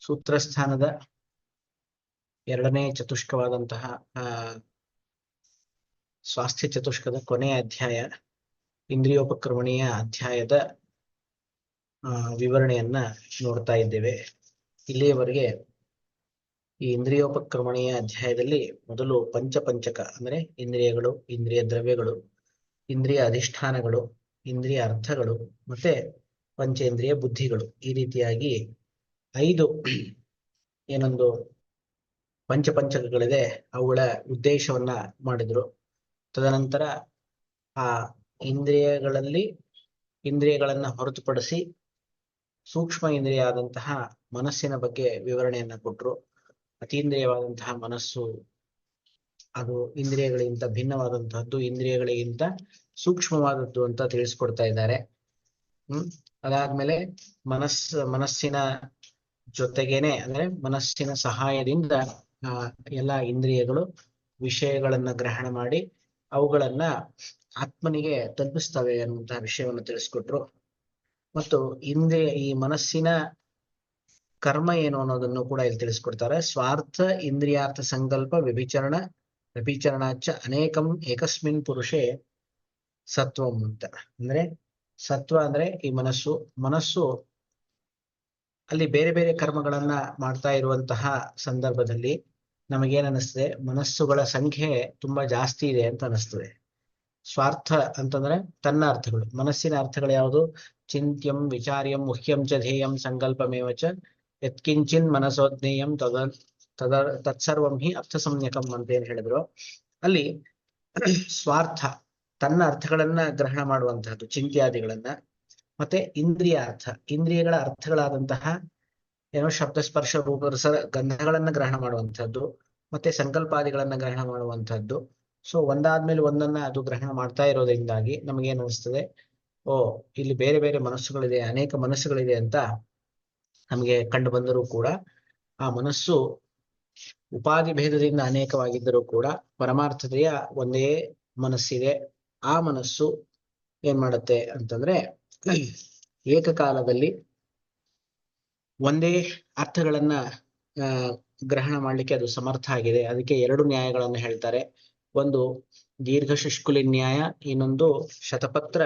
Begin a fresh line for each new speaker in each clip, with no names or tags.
ಸೂತ್ರಸ್ಥಾನದ ಎರಡನೇ ಚತುಷ್ಕವಾದಂತಹ ಸ್ವಾಸ್ಥ್ಯ ಚತುಷ್ಕದ ಕೊನೆಯ ಅಧ್ಯಾಯ ಇಂದ್ರಿಯೋಪಕ್ರಮಣೀಯ ಅಧ್ಯಾಯದ ವಿವರಣೆಯನ್ನ ನೋಡ್ತಾ ಇದ್ದೇವೆ. ಇಲ್ಲಿಯವರೆಗೆ ಈ ಇಂದ್ರಿಯೋಪಕ್ರಮಣೀಯ ಅಧ್ಯಾಯದಲ್ಲಿ ಮೊದಲು ಪಂಚಪಂಚಕ ಅಂದ್ರೆ ಇಂದ್ರಿಯಗಳು, ಇಂದ್ರಿಯ ದ್ರವ್ಯಗಳು, ಇಂದ್ರಿಯ ಅಧಿಷ್ಠಾನಗಳು, ಇಂದ್ರಿಯ ಅರ್ಥಗಳು ಮತ್ತೆ ಪಂಚೇಂದ್ರಿಯ ಬುದ್ಧಿಗಳು, ಈ ರೀತಿಯಾಗಿ 5 ಏನೊಂದು ಪಂಚಪಂಚಕಗಳಿದೆ ಅವುಗಳ ಉದ್ದೇಶವನ್ನ ಮಾಡಿದ್ರು. ತದನಂತರ ಆ ಇಂದ್ರಿಯಗಳನ್ನ ಹೊರತುಪಡಿಸಿ ಸೂಕ್ಷ್ಮ ಇಂದ್ರಿಯ ಆದಂತಹ ಮನಸ್ಸಿನ ಬಗ್ಗೆ ವಿವರಣೆಯನ್ನ ಕೊಟ್ರು. ಅತೀಂದ್ರಿಯವಾದಂತಹ ಮನಸ್ಸು ಅದು ಇಂದ್ರಿಯಗಳಿಗಿಂತ ಭಿನ್ನವಾದಂತಹದ್ದು, ಇಂದ್ರಿಯಗಳಿಗಿಂತ ಸೂಕ್ಷ್ಮವಾದದ್ದು ಅಂತ ತಿಳಿಸ್ಕೊಡ್ತಾ ಇದ್ದಾರೆ. ಅದಾದ್ಮೇಲೆ ಮನಸ್ಸಿನ ಜೊತೆಗೇನೆ ಅಂದ್ರೆ ಮನಸ್ಸಿನ ಸಹಾಯದಿಂದ ಎಲ್ಲ ಇಂದ್ರಿಯಗಳು ವಿಷಯಗಳನ್ನ ಗ್ರಹಣ ಮಾಡಿ ಅವುಗಳನ್ನ ಆತ್ಮನಿಗೆ ತಲುಪಿಸ್ತವೆ ಅನ್ನುವಂತಹ ವಿಷಯವನ್ನು ತಿಳಿಸ್ಕೊಟ್ರು. ಮತ್ತು ಈ ಮನಸ್ಸಿನ ಕರ್ಮ ಏನು ಅನ್ನೋದನ್ನು ಕೂಡ ಇಲ್ಲಿ ತಿಳಿಸ್ಕೊಡ್ತಾರೆ. ಸ್ವಾರ್ಥ ಇಂದ್ರಿಯಾರ್ಥ ಸಂಕಲ್ಪ ವ್ಯಭಿಚರಣಾಚ ಅನೇಕಂ ಏಕಸ್ಮಿನ್ ಪುರುಷೇ ಸತ್ವಂ ಅಂತ. ಅಂದ್ರೆ ಸತ್ವ ಅಂದ್ರೆ ಈ ಮನಸ್ಸು ಅಲ್ಲಿ ಬೇರೆ ಬೇರೆ ಕರ್ಮಗಳನ್ನ ಮಾಡ್ತಾ ಇರುವಂತಹ ಸಂದರ್ಭದಲ್ಲಿ ನಮಗೇನ್ ಅನಿಸ್ತದೆ, ಮನಸ್ಸುಗಳ ಸಂಖ್ಯೆ ತುಂಬಾ ಜಾಸ್ತಿ ಇದೆ ಅಂತ ಅನಿಸ್ತದೆ. ಸ್ವಾರ್ಥ ಅಂತಂದ್ರೆ ತನ್ನ ಅರ್ಥಗಳು, ಮನಸ್ಸಿನ ಅರ್ಥಗಳು ಯಾವುದು? ಚಿಂತ್ಯಂ ವಿಚಾರ್ಯಂ ಮುಹ್ಯಂ ಚ ಧ್ಯೇಯಂ ಸಂಕಲ್ಪಮೇವಚ ಯತ್ಕಿಂಚಿನ್ ಮನಸೋಜ್ಞೇಯಂ ತತ್ಸರ್ವಂ ಹಿ ಅರ್ಥ ಸಂಜ್ಞಕಂ ಅಂತ ಏನ್ ಹೇಳಿದ್ರು. ಅಲ್ಲಿ ಸ್ವಾರ್ಥ ತನ್ನ ಅರ್ಥಗಳನ್ನ ಗ್ರಹಣ ಮಾಡುವಂತಹದ್ದು ಚಿಂತ್ಯಾದಿಗಳನ್ನ, ಮತ್ತೆ ಇಂದ್ರಿಯಗಳ ಅರ್ಥಗಳಾದಂತಹ ಶಬ್ದ ಸ್ಪರ್ಶ ರೂಪ ರಸ ಗಂಧಗಳನ್ನ ಗ್ರಹಣ ಮಾಡುವಂತಹದ್ದು, ಮತ್ತೆ ಸಂಕಲ್ಪಾದಿಗಳನ್ನ ಗ್ರಹಣ ಮಾಡುವಂತಹದ್ದು. ಸೊ ಒಂದಾದ್ಮೇಲೆ ಒಂದನ್ನ ಅದು ಗ್ರಹಣ ಮಾಡ್ತಾ ಇರೋದ್ರಿಂದಾಗಿ ನಮಗೇನ್ ಅನಿಸ್ತದೆ, ಇಲ್ಲಿ ಬೇರೆ ಬೇರೆ ಮನಸ್ಸುಗಳಿದೆ, ಅನೇಕ ಮನಸ್ಸುಗಳಿದೆ ಅಂತ ನಮಗೆ ಕಂಡು ಬಂದರೂ ಕೂಡ ಆ ಮನಸ್ಸು ಉಪಾಧಿ ಭೇದದಿಂದ ಅನೇಕವಾಗಿದ್ದರೂ ಕೂಡ ಪರಮಾರ್ಥತೆಯ ಒಂದೇ ಮನಸ್ಸಿದೆ. ಆ ಮನಸ್ಸು ಏನ್ ಮಾಡುತ್ತೆ ಅಂತಂದ್ರೆ ಏಕಕಾಲದಲ್ಲಿ ಒಂದೇ ಅರ್ಥಗಳನ್ನ ಗ್ರಹಣ ಮಾಡ್ಲಿಕ್ಕೆ ಅದು ಸಮರ್ಥ ಆಗಿದೆ. ಅದಕ್ಕೆ 2 ನ್ಯಾಯಗಳನ್ನು ಹೇಳ್ತಾರೆ. ಒಂದು ದೀರ್ಘ ಶುಷ್ಕುಲಿ ನ್ಯಾಯ, ಇನ್ನೊಂದು ಶತಪತ್ರ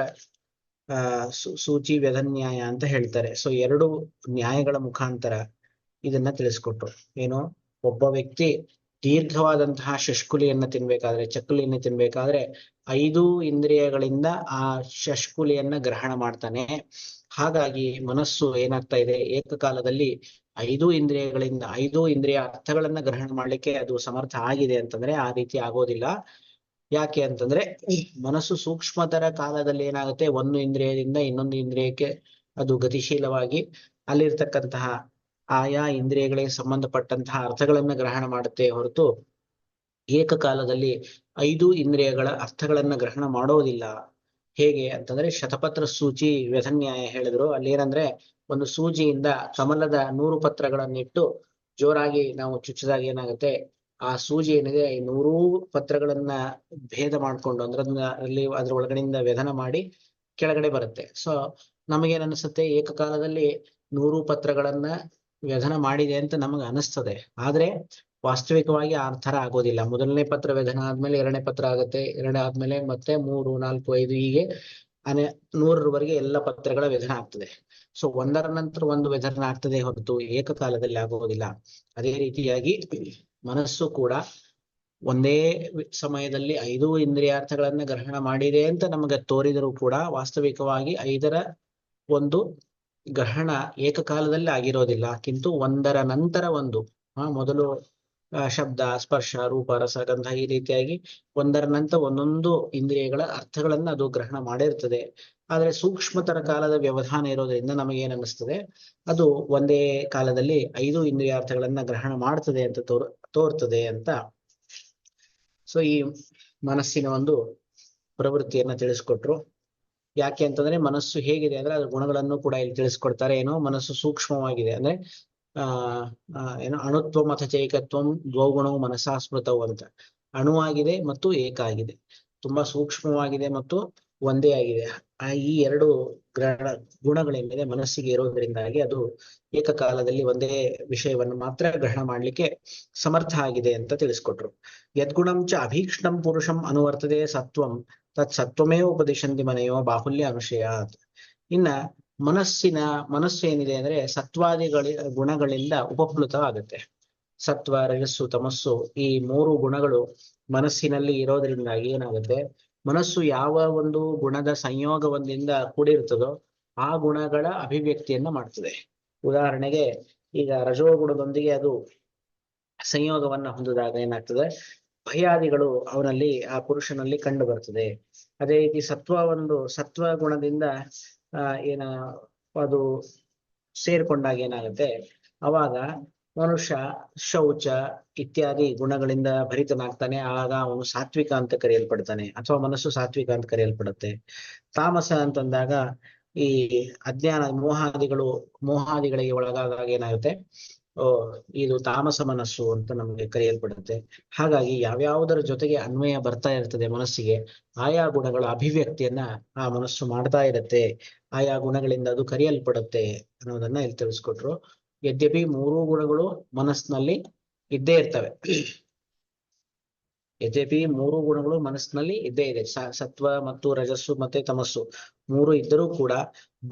ಸೂಚಿ ವ್ಯಧನ್ಯಾಯ ಅಂತ ಹೇಳ್ತಾರೆ. ಸೊ 2 ನ್ಯಾಯಗಳ ಮುಖಾಂತರ ಇದನ್ನ ತಿಳಿಸ್ಕೊಟ್ರು. ಏನು, ಒಬ್ಬ ವ್ಯಕ್ತಿ ದೀರ್ಘವಾದಂತಹ ಶುಷ್ಕುಲಿಯನ್ನ ಚಕ್ಕುಲಿಯನ್ನ ತಿನ್ಬೇಕಾದ್ರೆ 5 ಇಂದ್ರಿಯಗಳಿಂದ ಆ ಶಷ್ಕುಲಿಯನ್ನ ಗ್ರಹಣ ಮಾಡ್ತಾನೆ. ಹಾಗಾಗಿ ಮನಸ್ಸು ಏನಾಗ್ತಾ ಇದೆ, ಏಕಕಾಲದಲ್ಲಿ 5 ಇಂದ್ರಿಯಗಳಿಂದ 5 ಇಂದ್ರಿಯ ಅರ್ಥಗಳನ್ನ ಗ್ರಹಣ ಮಾಡ್ಲಿಕ್ಕೆ ಅದು ಸಮರ್ಥ ಆಗಿದೆ ಅಂತಂದ್ರೆ ಆ ರೀತಿ ಆಗೋದಿಲ್ಲ. ಯಾಕೆ ಅಂತಂದ್ರೆ ಮನಸ್ಸು ಸೂಕ್ಷ್ಮತರ ಕಾಲದಲ್ಲಿ ಏನಾಗುತ್ತೆ, ಒಂದು ಇಂದ್ರಿಯದಿಂದ ಇನ್ನೊಂದು ಇಂದ್ರಿಯಕ್ಕೆ ಅದು ಗತಿಶೀಲವಾಗಿ ಅಲ್ಲಿರ್ತಕ್ಕಂತಹ ಆಯಾ ಇಂದ್ರಿಯಗಳಿಗೆ ಸಂಬಂಧಪಟ್ಟಂತಹ ಅರ್ಥಗಳನ್ನ ಗ್ರಹಣ ಮಾಡುತ್ತೆ ಹೊರತು ಏಕಕಾಲದಲ್ಲಿ 5 ಇಂದ್ರಿಯಗಳ ಅರ್ಥಗಳನ್ನ ಗ್ರಹಣ ಮಾಡೋದಿಲ್ಲ. ಹೇಗೆ ಅಂತಂದ್ರೆ ಶತಪತ್ರ ಸೂಚಿ ವ್ಯಧನ್ಯಾಯ ಹೇಳಿದ್ರು. ಅಲ್ಲಿ ಏನಂದ್ರೆ ಒಂದು ಸೂಜಿಯಿಂದ ಕಮಲದ 100 ಪತ್ರಗಳನ್ನಿಟ್ಟು ಜೋರಾಗಿ ನಾವು ಚುಚ್ಚಿದಾಗ ಏನಾಗುತ್ತೆ, ಆ ಸೂಜಿ ಏನಿದೆ 100 ಪತ್ರಗಳನ್ನ ಭೇದ ಮಾಡ್ಕೊಂಡು ಅದ್ರ ಒಳಗಡೆಯಿಂದ ವ್ಯಧನ ಮಾಡಿ ಕೆಳಗಡೆ ಬರುತ್ತೆ. ಸೊ ನಮಗೇನ್ ಅನಿಸುತ್ತೆ, ಏಕಕಾಲದಲ್ಲಿ 100 ಪತ್ರಗಳನ್ನ ವ್ಯಧನ ಮಾಡಿದೆ ಅಂತ ನಮಗೆ ಅನಿಸ್ತದೆ. ಆದ್ರೆ ವಾಸ್ತವಿಕವಾಗಿ ಆ ಥರ ಆಗೋದಿಲ್ಲ. ಮೊದಲನೇ ಪತ್ರ ವ್ಯಧನ ಆದ್ಮೇಲೆ 2ನೇ ಪತ್ರ ಆಗುತ್ತೆ, 2 ಆದ್ಮೇಲೆ ಮತ್ತೆ 3, 4, 5 ಹೀಗೆ 100ರವರೆಗೆ ಎಲ್ಲ ಪತ್ರಗಳ ವ್ಯಧನ ಆಗ್ತದೆ. ಸೊ ಒಂದರ ನಂತರ ಒಂದು ವ್ಯಧನ ಆಗ್ತದೆ ಹೊರತು ಏಕಕಾಲದಲ್ಲಿ ಆಗೋದಿಲ್ಲ. ಅದೇ ರೀತಿಯಾಗಿ ಮನಸ್ಸು ಕೂಡ ಒಂದೇ ಸಮಯದಲ್ಲಿ 5 ಇಂದ್ರಿಯಾರ್ಥಗಳನ್ನ ಗ್ರಹಣ ಮಾಡಿದೆ ಅಂತ ನಮಗೆ ತೋರಿದರೂ ಕೂಡ ವಾಸ್ತವಿಕವಾಗಿ 5ರ ಒಂದು ಗ್ರಹಣ ಏಕಕಾಲದಲ್ಲಿ ಆಗಿರೋದಿಲ್ಲ. ಕಿಂತು ಒಂದರ ನಂತರ ಒಂದು, ಮೊದಲು ಶಬ್ದ ಸ್ಪರ್ಶ ರೂಪ ರಸ ಗಂಧ ಈ ರೀತಿಯಾಗಿ ಒಂದರ ನಂತರ ಒಂದೊಂದು ಇಂದ್ರಿಯಗಳ ಅರ್ಥಗಳನ್ನ ಅದು ಗ್ರಹಣ ಮಾಡಿರ್ತದೆ. ಆದ್ರೆ ಸೂಕ್ಷ್ಮತರ ಕಾಲದ ವ್ಯವಧಾನ ಇರೋದ್ರಿಂದ ನಮಗೇನ್ ಅನ್ನಿಸ್ತದೆ, ಅದು ಒಂದೇ ಕಾಲದಲ್ಲಿ 5 ಇಂದ್ರಿಯಾರ್ಥಗಳನ್ನ ಗ್ರಹಣ ಮಾಡ್ತದೆ ಅಂತ ತೋರ್ತದೆ ಅಂತ. ಸೊ ಈ ಮನಸ್ಸಿನ ಒಂದು ಪ್ರವೃತ್ತಿಯನ್ನ ತಿಳಿಸ್ಕೊಟ್ರು. ಯಾಕೆ ಅಂತಂದ್ರೆ ಮನಸ್ಸು ಹೇಗಿದೆ ಅಂದ್ರೆ ಅದ್ರ ಗುಣಗಳನ್ನು ಕೂಡ ಇಲ್ಲಿ ತಿಳಿಸ್ಕೊಡ್ತಾರೆ. ಮನಸ್ಸು ಸೂಕ್ಷ್ಮವಾಗಿದೆ ಅಂದ್ರೆ ಅಣುತ್ವ ಮಥ ಚೈಕತ್ವಂ ದ್ವೌಗುಣವು ಮನಸಾ ಸ್ಮೃತವು ಅಂತ. ಅಣುವಾಗಿದೆ ಮತ್ತು ಏಕ ಆಗಿದೆ, ತುಂಬಾ ಸೂಕ್ಷ್ಮವಾಗಿದೆ ಮತ್ತು ಒಂದೇ ಆಗಿದೆ. ಈ ಎರಡು ಗ್ರಹಣ ಗುಣಗಳೇನಿದೆ ಮನಸ್ಸಿಗೆ ಇರೋದ್ರಿಂದಾಗಿ ಅದು ಏಕಕಾಲದಲ್ಲಿ ಒಂದೇ ವಿಷಯವನ್ನು ಮಾತ್ರ ಗ್ರಹಣ ಮಾಡ್ಲಿಕ್ಕೆ ಸಮರ್ಥ ಆಗಿದೆ ಅಂತ ತಿಳಿಸ್ಕೊಟ್ರು. ಯದ್ಗುಣಂ ಚ ಅಭೀಕ್ಷ್ಣಂ ಪುರುಷಂ ಅನುವರ್ತದೆ ಸತ್ವಂ ತತ್ ಸತ್ವಮೇ ಉಪದಿಶಂತಿ ಮನೆಯೋ ಬಾಹುಲ್ಯ ಅನುಶಯಾತ್. ಇನ್ನ ಮನಸ್ಸು ಏನಿದೆ ಅಂದ್ರೆ ಸತ್ವಾದಿಗಳ ಗುಣಗಳಿಂದ ಉಪಪ್ಲುತವಾಗುತ್ತೆ. ಸತ್ವ, ರಜಸ್ಸು, ತಮಸ್ಸು ಈ ಮೂರು ಗುಣಗಳು ಮನಸ್ಸಿನಲ್ಲಿ ಇರೋದ್ರಿಂದಾಗಿ ಏನಾಗುತ್ತೆ, ಮನಸ್ಸು ಯಾವ ಒಂದು ಗುಣದ ಸಂಯೋಗವೊಂದಿಂದ ಕೂಡಿರ್ತದೋ ಆ ಗುಣಗಳ ಅಭಿವ್ಯಕ್ತಿಯನ್ನ ಮಾಡ್ತದೆ. ಉದಾಹರಣೆಗೆ ಈಗ ರಜೋಗುಣದೊಂದಿಗೆ ಅದು ಸಂಯೋಗವನ್ನ ಹೊಂದಿದಾಗ ಏನಾಗ್ತದೆ, ಭಯಾದಿಗಳು ಅವನಲ್ಲಿ ಆ ಪುರುಷನಲ್ಲಿ ಕಂಡು ಬರ್ತದೆ. ಅದೇ ರೀತಿ ಸತ್ವ ಗುಣದಿಂದ ಏನ ಅದು ಸೇರ್ಕೊಂಡಾಗ ಏನಾಗುತ್ತೆ, ಅವಾಗ ಮನುಷ್ಯ ಶೌಚ ಇತ್ಯಾದಿ ಗುಣಗಳಿಂದ ಭರಿತನಾಗ್ತಾನೆ. ಆಗ ಅವನು ಸಾತ್ವಿಕ ಅಂತ ಕರೆಯಲ್ಪಡ್ತಾನೆ, ಅಥವಾ ಮನಸ್ಸು ಸಾತ್ವಿಕ ಅಂತ ಕರೆಯಲ್ಪಡುತ್ತೆ. ತಾಮಸ ಅಂತಂದಾಗ ಈ ಅಜ್ಞಾನ ಮೋಹಾದಿಗಳಿಗೆ ಒಳಗಾದಾಗ ಏನಾಗುತ್ತೆ, ಇದು ತಾಮಸ ಮನಸ್ಸು ಅಂತ ನಮಗೆ ಕರೆಯಲ್ಪಡುತ್ತೆ. ಹಾಗಾಗಿ ಯಾವ್ಯಾವುದರ ಜೊತೆಗೆ ಅನ್ವಯ ಬರ್ತಾ ಇರ್ತದೆ ಮನಸ್ಸಿಗೆ, ಆಯಾ ಗುಣಗಳ ಅಭಿವ್ಯಕ್ತಿಯನ್ನ ಆ ಮನಸ್ಸು ಮಾಡ್ತಾ ಇರುತ್ತೆ, ಆಯಾ ಗುಣಗಳಿಂದ ಅದು ಕರೆಯಲ್ಪಡುತ್ತೆ ಅನ್ನೋದನ್ನ ಇಲ್ಲಿ ತಿಳಿಸ್ಕೊಟ್ರು. ಯದ್ಯಪಿ ಮೂರೂ ಗುಣಗಳು ಮನಸ್ಸಿನಲ್ಲಿ ಇದ್ದೇ ಇರ್ತವೆ, ಇದ್ದೇ ಇದೆ. ಸತ್ವ ಮತ್ತು ರಜಸ್ಸು ಮತ್ತೆ ತಮಸ್ಸು ಮೂರು ಇದ್ದರೂ ಕೂಡ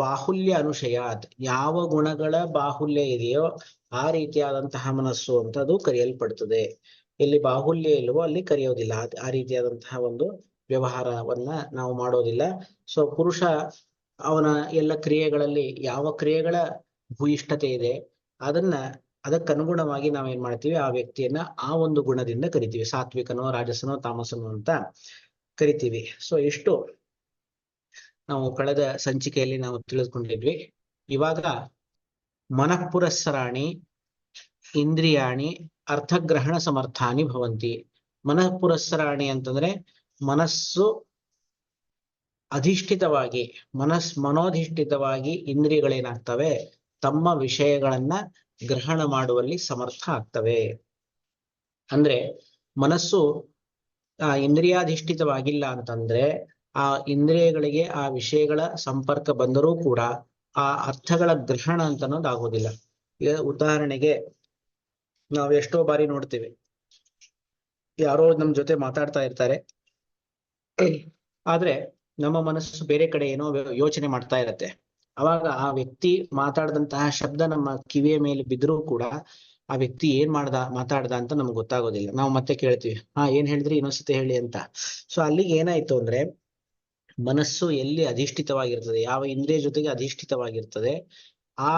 ಬಾಹುಲ್ಯ ಅನುಶಯಾತ್, ಯಾವ ಗುಣಗಳ ಬಾಹುಲ್ಯ ಇದೆಯೋ ಆ ರೀತಿಯಾದಂತಹ ಮನಸ್ಸು ಅಂತ ಅದು ಕರೆಯಲ್ಪಡ್ತದೆ. ಎಲ್ಲಿ ಬಾಹುಲ್ಯ ಇಲ್ವೋ ಅಲ್ಲಿ ಕರೆಯೋದಿಲ್ಲ, ಆ ರೀತಿಯಾದಂತಹ ಒಂದು ವ್ಯವಹಾರವನ್ನ ನಾವು ಮಾಡೋದಿಲ್ಲ. ಸೊ ಪುರುಷ ಅವನ ಎಲ್ಲ ಕ್ರಿಯೆಗಳಲ್ಲಿ ಯಾವ ಕ್ರಿಯೆಗಳ ಭೂಯಿಷ್ಠತೆ ಇದೆ ಅದಕ್ಕನುಗುಣವಾಗಿ ನಾವೇನ್ ಮಾಡ್ತೀವಿ, ಆ ವ್ಯಕ್ತಿಯನ್ನ ಆ ಒಂದು ಗುಣದಿಂದ ಕರಿತೀವಿ. ಸಾತ್ವಿಕನೋ, ರಾಜಸನೋ, ತಾಮಸನೋ ಅಂತ ಕರಿತೀವಿ. ಸೊ ಇಷ್ಟು ನಾವು ಕಳೆದ ಸಂಚಿಕೆಯಲ್ಲಿ ನಾವು ತಿಳಿದುಕೊಂಡಿದ್ವಿ. ಇವಾಗ ಮನಃಪುರಸ್ಸರಾಣಿ ಇಂದ್ರಿಯಾಣಿ ಅರ್ಥಗ್ರಹಣ ಸಮರ್ಥಾನಿ ಭವಂತಿ. ಮನಃಪುರಸ್ಸರಾಣಿ ಅಂತಂದ್ರೆ ಮನಸ್ಸು ಅಧಿಷ್ಠಿತವಾಗಿ, ಮನೋಧಿಷ್ಠಿತವಾಗಿ ಇಂದ್ರಿಯಗಳೇನಾಗ್ತವೆ, ತಮ್ಮ ವಿಷಯಗಳನ್ನ ಗ್ರಹಣ ಮಾಡುವಲ್ಲಿ ಸಮರ್ಥ ಆಗ್ತವೆ. ಅಂದ್ರೆ ಮನಸ್ಸು ಇಂದ್ರಿಯಾಧಿಷ್ಠಿತವಾಗಿಲ್ಲ ಅಂತಂದ್ರೆ ಆ ಇಂದ್ರಿಯಗಳಿಗೆ ಆ ವಿಷಯಗಳ ಸಂಪರ್ಕ ಬಂದರೂ ಕೂಡ ಆ ಅರ್ಥಗಳ ಗ್ರಹಣ ಅಂತ ಅನ್ನೋದು ಆಗೋದಿಲ್ಲ. ಈಗ ಉದಾಹರಣೆಗೆ ನಾವು ಎಷ್ಟೋ ಬಾರಿ ನೋಡ್ತೀವಿ, ಯಾರೋ ನಮ್ ಜೊತೆ ಮಾತಾಡ್ತಾ ಇರ್ತಾರೆ, ಆದ್ರೆ ನಮ್ಮ ಮನಸ್ಸು ಬೇರೆ ಕಡೆ ಏನೋ ಯೋಚನೆ ಮಾಡ್ತಾ ಇರತ್ತೆ. ಅವಾಗ ಆ ವ್ಯಕ್ತಿ ಮಾತಾಡಿದಂತಹ ಶಬ್ದ ನಮ್ಮ ಕಿವಿಯ ಮೇಲೆ ಬಿದ್ದರೂ ಕೂಡ ಆ ವ್ಯಕ್ತಿ ಏನ್ ಮಾತಾಡ್ದ ಅಂತ ನಮ್ಗೆ ಗೊತ್ತಾಗೋದಿಲ್ಲ. ನಾವು ಮತ್ತೆ ಕೇಳ್ತೀವಿ, ಏನ್ ಹೇಳಿದ್ರಿ, ಇನ್ನೊಂದ್ಸತಿ ಹೇಳಿ ಅಂತ. ಸೊ ಅಲ್ಲಿಗೆ ಏನಾಯ್ತು ಅಂದ್ರೆ, ಮನಸ್ಸು ಎಲ್ಲಿ ಅಧಿಷ್ಠಿತವಾಗಿರ್ತದೆ, ಯಾವ ಇಂದ್ರಿಯ ಜೊತೆಗೆ ಅಧಿಷ್ಠಿತವಾಗಿರ್ತದೆ, ಆ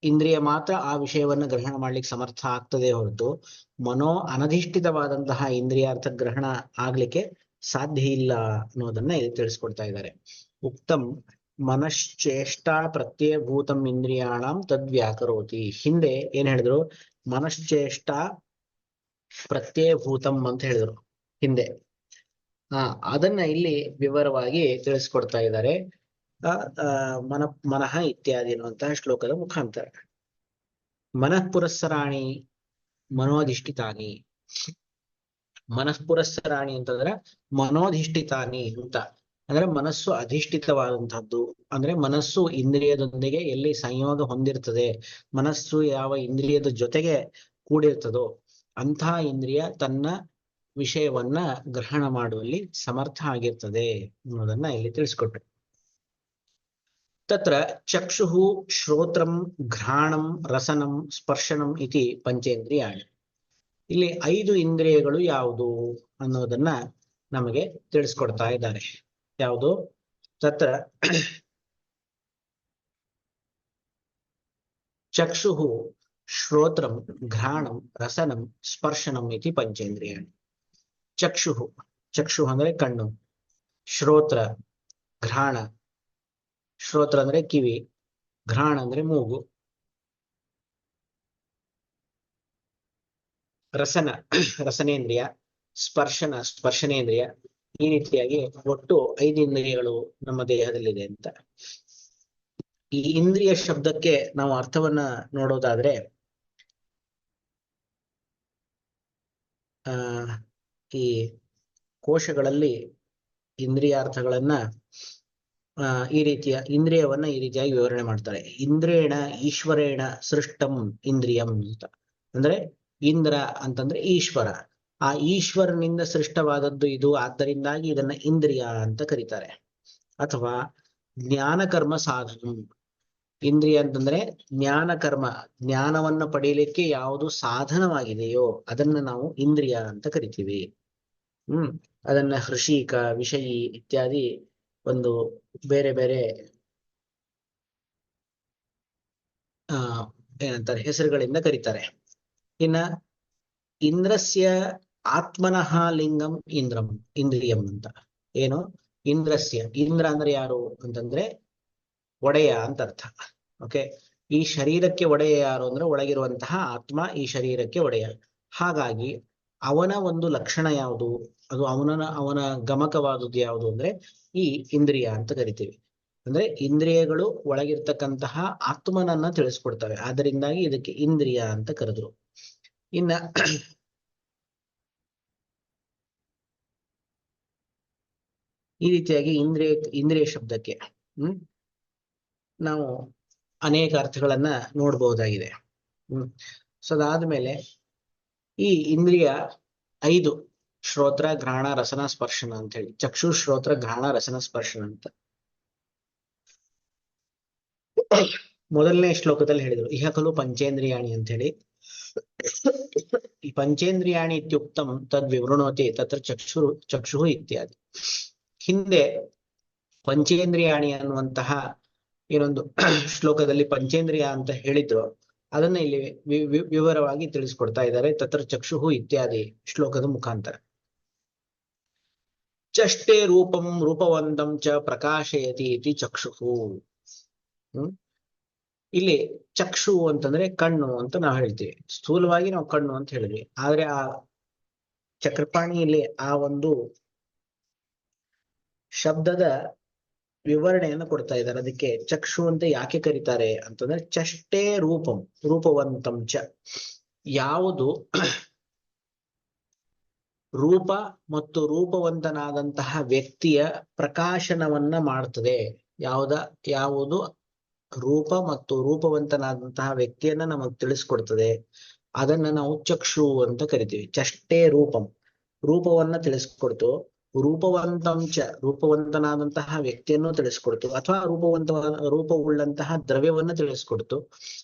ಇಂದ್ರಿಯ ಮಾತ್ರ ಆ ವಿಷಯವನ್ನ ಗ್ರಹಣ ಮಾಡ್ಲಿಕ್ಕೆ ಸಮರ್ಥ ಆಗ್ತದೆ ಹೊರತು ಅನಧಿಷ್ಠಿತವಾದಂತಹ ಇಂದ್ರಿಯಾರ್ಥ ಗ್ರಹಣ ಆಗ್ಲಿಕ್ಕೆ ಸಾಧ್ಯ ಇಲ್ಲ ಅನ್ನೋದನ್ನ ಇಲ್ಲಿ ತಿಳಿಸ್ಕೊಡ್ತಾ ಇದ್ದಾರೆ. ಉಕ್ತಂ ಮನಶ್ಚೇಷ್ಟಾ ಪ್ರತ್ಯಯಭೂತಂ ಇಂದ್ರಿಯಾಣಂ ತದ್ವ್ಯಾಕರೋತಿ. ಹಿಂದೆ ಏನ್ ಹೇಳಿದ್ರು, ಮನಶ್ಚೇಷ್ಟಾ ಪ್ರತ್ಯಯಭೂತಂ ಅಂತ ಹೇಳಿದ್ರು ಹಿಂದೆ. ಅದನ್ನ ಇಲ್ಲಿ ವಿವರವಾಗಿ ತಿಳಿಸ್ಕೊಡ್ತಾ ಇದ್ದಾರೆ ಮನಃ ಇತ್ಯಾದಿ ಅನ್ನುವಂತಹ ಶ್ಲೋಕದ ಮುಖಾಂತರ. ಮನಃಪುರಸ್ಸರಾಣಿ ಮನೋಧಿಷ್ಠಿತಾನಿ. ಮನಃಪುರಸ್ಸರಾಣಿ ಅಂತಂದ್ರೆ ಮನೋಧಿಷ್ಠಿತಾನಿ ಅಂತ ಅಂದ್ರೆ ಮನಸ್ಸು ಅಧಿಷ್ಠಿತವಾದಂತಹದ್ದು. ಅಂದ್ರೆ ಮನಸ್ಸು ಇಂದ್ರಿಯದೊಂದಿಗೆ ಎಲ್ಲಿ ಸಂಯೋಗ ಹೊಂದಿರ್ತದೆ, ಮನಸ್ಸು ಯಾವ ಇಂದ್ರಿಯದ ಜೊತೆಗೆ ಕೂಡಿರ್ತದೋ ಅಂತಹ ಇಂದ್ರಿಯ ತನ್ನ ವಿಷಯವನ್ನ ಗ್ರಹಣ ಮಾಡುವಲ್ಲಿ ಸಮರ್ಥ ಆಗಿರ್ತದೆ ಅನ್ನೋದನ್ನ ಇಲ್ಲಿ ತಿಳಿಸ್ಕೊಟ್ರು. ತತ್ರ ಚಕ್ಷುಃ ಶ್ರೋತ್ರಂ ಘ್ರಾಣಂ ರಸನಂ ಸ್ಪರ್ಶನಂ ಇತಿ ಪಂಚೇಂದ್ರಿಯಾಣಿ. ಇಲ್ಲಿ 5 ಇಂದ್ರಿಯಗಳು ಯಾವುದು ಅನ್ನೋದನ್ನ ನಮಗೆ ತಿಳಿಸ್ಕೊಡ್ತಾ ಇದ್ದಾರೆ. ಯಾವುದು? ತತ್ರ ಚಕ್ಷುಃ ಶ್ರೋತ್ರಂ ಘ್ರಾಣಂ ರಸನಂ ಸ್ಪರ್ಶನಂ ಇತಿ ಪಂಚೇಂದ್ರಿಯಾಣಿ. ಚಕ್ಷು ಅಂದ್ರೆ ಕಣ್ಣು, ಶ್ರೋತ್ರ ಘ್ರಾಣ, ಶ್ರೋತ್ರ ಅಂದ್ರೆ ಕಿವಿ, ಘ್ರಾಣ ಅಂದ್ರೆ ಮೂಗು, ರಸನೇಂದ್ರಿಯ, ಸ್ಪರ್ಶನೇಂದ್ರಿಯ. ಈ ರೀತಿಯಾಗಿ ಒಟ್ಟು 5 ಇಂದ್ರಿಯಗಳು ನಮ್ಮ ದೇಹದಲ್ಲಿದೆ ಅಂತ. ಈ ಇಂದ್ರಿಯ ಶಬ್ದಕ್ಕೆ ನಾವು ಅರ್ಥವನ್ನ ನೋಡೋದಾದ್ರೆ ಈ ಕೋಶಗಳಲ್ಲಿ ಇಂದ್ರಿಯಾರ್ಥಗಳನ್ನ ಈ ರೀತಿಯ ಇಂದ್ರಿಯವನ್ನ ಈ ರೀತಿಯಾಗಿ ವಿವರಣೆ ಮಾಡ್ತಾರೆ. ಇಂದ್ರೇಣ ಈಶ್ವರೇಣ ಸೃಷ್ಟಂ ಇಂದ್ರಿಯಂ ಅಂತ. ಅಂದ್ರೆ ಇಂದ್ರ ಅಂತಂದ್ರೆ ಈಶ್ವರ, ಆ ಈಶ್ವರನಿಂದ ಸೃಷ್ಟವಾದದ್ದು ಇದು, ಆದ್ದರಿಂದಾಗಿ ಇದನ್ನ ಇಂದ್ರಿಯ ಅಂತ ಕರೀತಾರೆ. ಅಥವಾ ಜ್ಞಾನ ಕರ್ಮ ಸಾಧನ. ಇಂದ್ರಿಯ ಅಂತಂದ್ರೆ ಜ್ಞಾನ ಕರ್ಮ, ಜ್ಞಾನವನ್ನ ಪಡೆಯಲಿಕ್ಕೆ ಯಾವುದು ಸಾಧನವಾಗಿದೆಯೋ ಅದನ್ನ ನಾವು ಇಂದ್ರಿಯ ಅಂತ ಕರಿತೀವಿ. ಅದನ್ನ ಹೃಷಿಕ, ವಿಷಯಿ ಇತ್ಯಾದಿ ಒಂದು ಬೇರೆ ಬೇರೆ ಏನಂತಾರೆ ಹೆಸರುಗಳಿಂದ ಕರೀತಾರೆ. ಇನ್ನ ಇಂದ್ರಸ್ಯ ಆತ್ಮನಃ ಲಿಂಗಂ ಇಂದ್ರಿಯಂ ಅಂತ. ಏನು? ಇಂದ್ರಸ್ಯ, ಇಂದ್ರ ಅಂದ್ರೆ ಯಾರು ಅಂತಂದ್ರೆ ಒಡೆಯ ಅಂತ ಅರ್ಥ. ಓಕೆ, ಈ ಶರೀರಕ್ಕೆ ಒಡೆಯ ಯಾರು ಅಂದ್ರೆ ಒಳಗಿರುವಂತಹ ಆತ್ಮ ಈ ಶರೀರಕ್ಕೆ ಒಡೆಯ. ಹಾಗಾಗಿ ಅವನ ಒಂದು ಲಕ್ಷಣ ಯಾವುದು, ಅದು ಅವನ ಗಮಕವಾದುದು ಯಾವುದು ಅಂದ್ರೆ ಈ ಇಂದ್ರಿಯ ಅಂತ ಕರಿತೀವಿ. ಅಂದ್ರೆ ಇಂದ್ರಿಯಗಳು ಒಳಗಿರ್ತಕ್ಕಂತಹ ಆತ್ಮನನ್ನ ತಿಳಿಸ್ಕೊಡ್ತವೆ, ಆದ್ದರಿಂದಾಗಿ ಇದಕ್ಕೆ ಇಂದ್ರಿಯ ಅಂತ ಕರೆದ್ರು. ಇನ್ನ ಈ ರೀತಿಯಾಗಿ ಇಂದ್ರಿಯ ಶಬ್ದಕ್ಕೆ ನಾವು ಅನೇಕ ಅರ್ಥಗಳನ್ನ ನೋಡಬಹುದಾಗಿದೆ. ಸೊ ಅದಾದ್ಮೇಲೆ ಈ ಇಂದ್ರಿಯ 5 ಶ್ರೋತ್ರ, ಘ್ರಾಣ, ರಸನ, ಸ್ಪರ್ಶನ ಅಂತ ಹೇಳಿ, ಚಕ್ಷು, ಶ್ರೋತ್ರ, ಘ್ರಾಣ, ರಸನ, ಸ್ಪರ್ಶನ ಅಂತ ಮೊದಲನೇ ಶ್ಲೋಕದಲ್ಲಿ ಹೇಳಿದ್ರು. ಇಹ ಖಲು ಪಂಚೇಂದ್ರಿಯಾಣಿ ಅಂತ ಹೇಳಿ. ಈ ಪಂಚೇಂದ್ರಿಯಾಣಿ ಇತ್ಯುಕ್ತಂ ತದ್ ವಿವೃಣೋತಿ ತತ್ರ ಚಕ್ಷು ಇತ್ಯಾದಿ. ಹಿಂದೆ ಪಂಚೇಂದ್ರಿಯಾಣಿ ಅನ್ನುವಂತಹ ಏನೊಂದು ಶ್ಲೋಕದಲ್ಲಿ ಪಂಚೇಂದ್ರಿಯ ಅಂತ ಹೇಳಿದ್ರು, ಅದನ್ನ ಇಲ್ಲಿ ವಿವರವಾಗಿ ತಿಳಿಸ್ಕೊಡ್ತಾ ಇದ್ದಾರೆ. ತತ್ರ ಚಕ್ಷು ಇತ್ಯಾದಿ ಶ್ಲೋಕದ ಮುಖಾಂತರ. ಚಷ್ಟೇ ರೂಪಂ ರೂಪವಂತಂ ಚ ಪ್ರಕಾಶಯತಿ ಇತಿ ಚಕ್ಷು. ಇಲ್ಲಿ ಚಕ್ಷು ಅಂತಂದ್ರೆ ಕಣ್ಣು ಅಂತ ನಾವು ಹೇಳ್ತೀವಿ. ಸ್ಥೂಲವಾಗಿ ನಾವು ಕಣ್ಣು ಅಂತ ಹೇಳಿದ್ವಿ. ಆದ್ರೆ ಆ ಚಕ್ರಪಾಣಿಯಲ್ಲಿ ಆ ಒಂದು ಶಬ್ದದ ವಿವರಣೆಯನ್ನು ಕೊಡ್ತಾ ಇದ್ದಾರೆ. ಅದಕ್ಕೆ ಚಕ್ಷು ಅಂತ ಯಾಕೆ ಕರೀತಾರೆ ಅಂತಂದ್ರೆ ಚಷ್ಟೇ ರೂಪಂ ರೂಪವಂತಂ ಚ, ಯಾವುದು ರೂಪ ಮತ್ತು ರೂಪವಂತನಾದಂತಹ ವ್ಯಕ್ತಿಯ ಪ್ರಕಾಶನವನ್ನ ಮಾಡ್ತದೆ, ಯಾವುದು ರೂಪ ಮತ್ತು ರೂಪವಂತನಾದಂತಹ ವ್ಯಕ್ತಿಯನ್ನ ನಮಗ್ ತಿಳಿಸ್ಕೊಡ್ತದೆ, ಅದನ್ನ ನಾವು ಚಕ್ಷು ಅಂತ ಕರಿತೀವಿ. ಚಷ್ಟೇ ರೂಪಂ, ರೂಪವನ್ನ ತಿಳಿಸ್ಕೊಡ್ತು. ರೂಪವಂತಂಚ, ರೂಪವಂತನಾದಂತಹ ವ್ಯಕ್ತಿಯನ್ನು ತಿಳಿಸ್ಕೊಡ್ತು, ಅಥವಾ ರೂಪವುಳ್ಳಂತಹ ದ್ರವ್ಯವನ್ನ ತಿಳಿಸ್ಕೊಡ್ತು.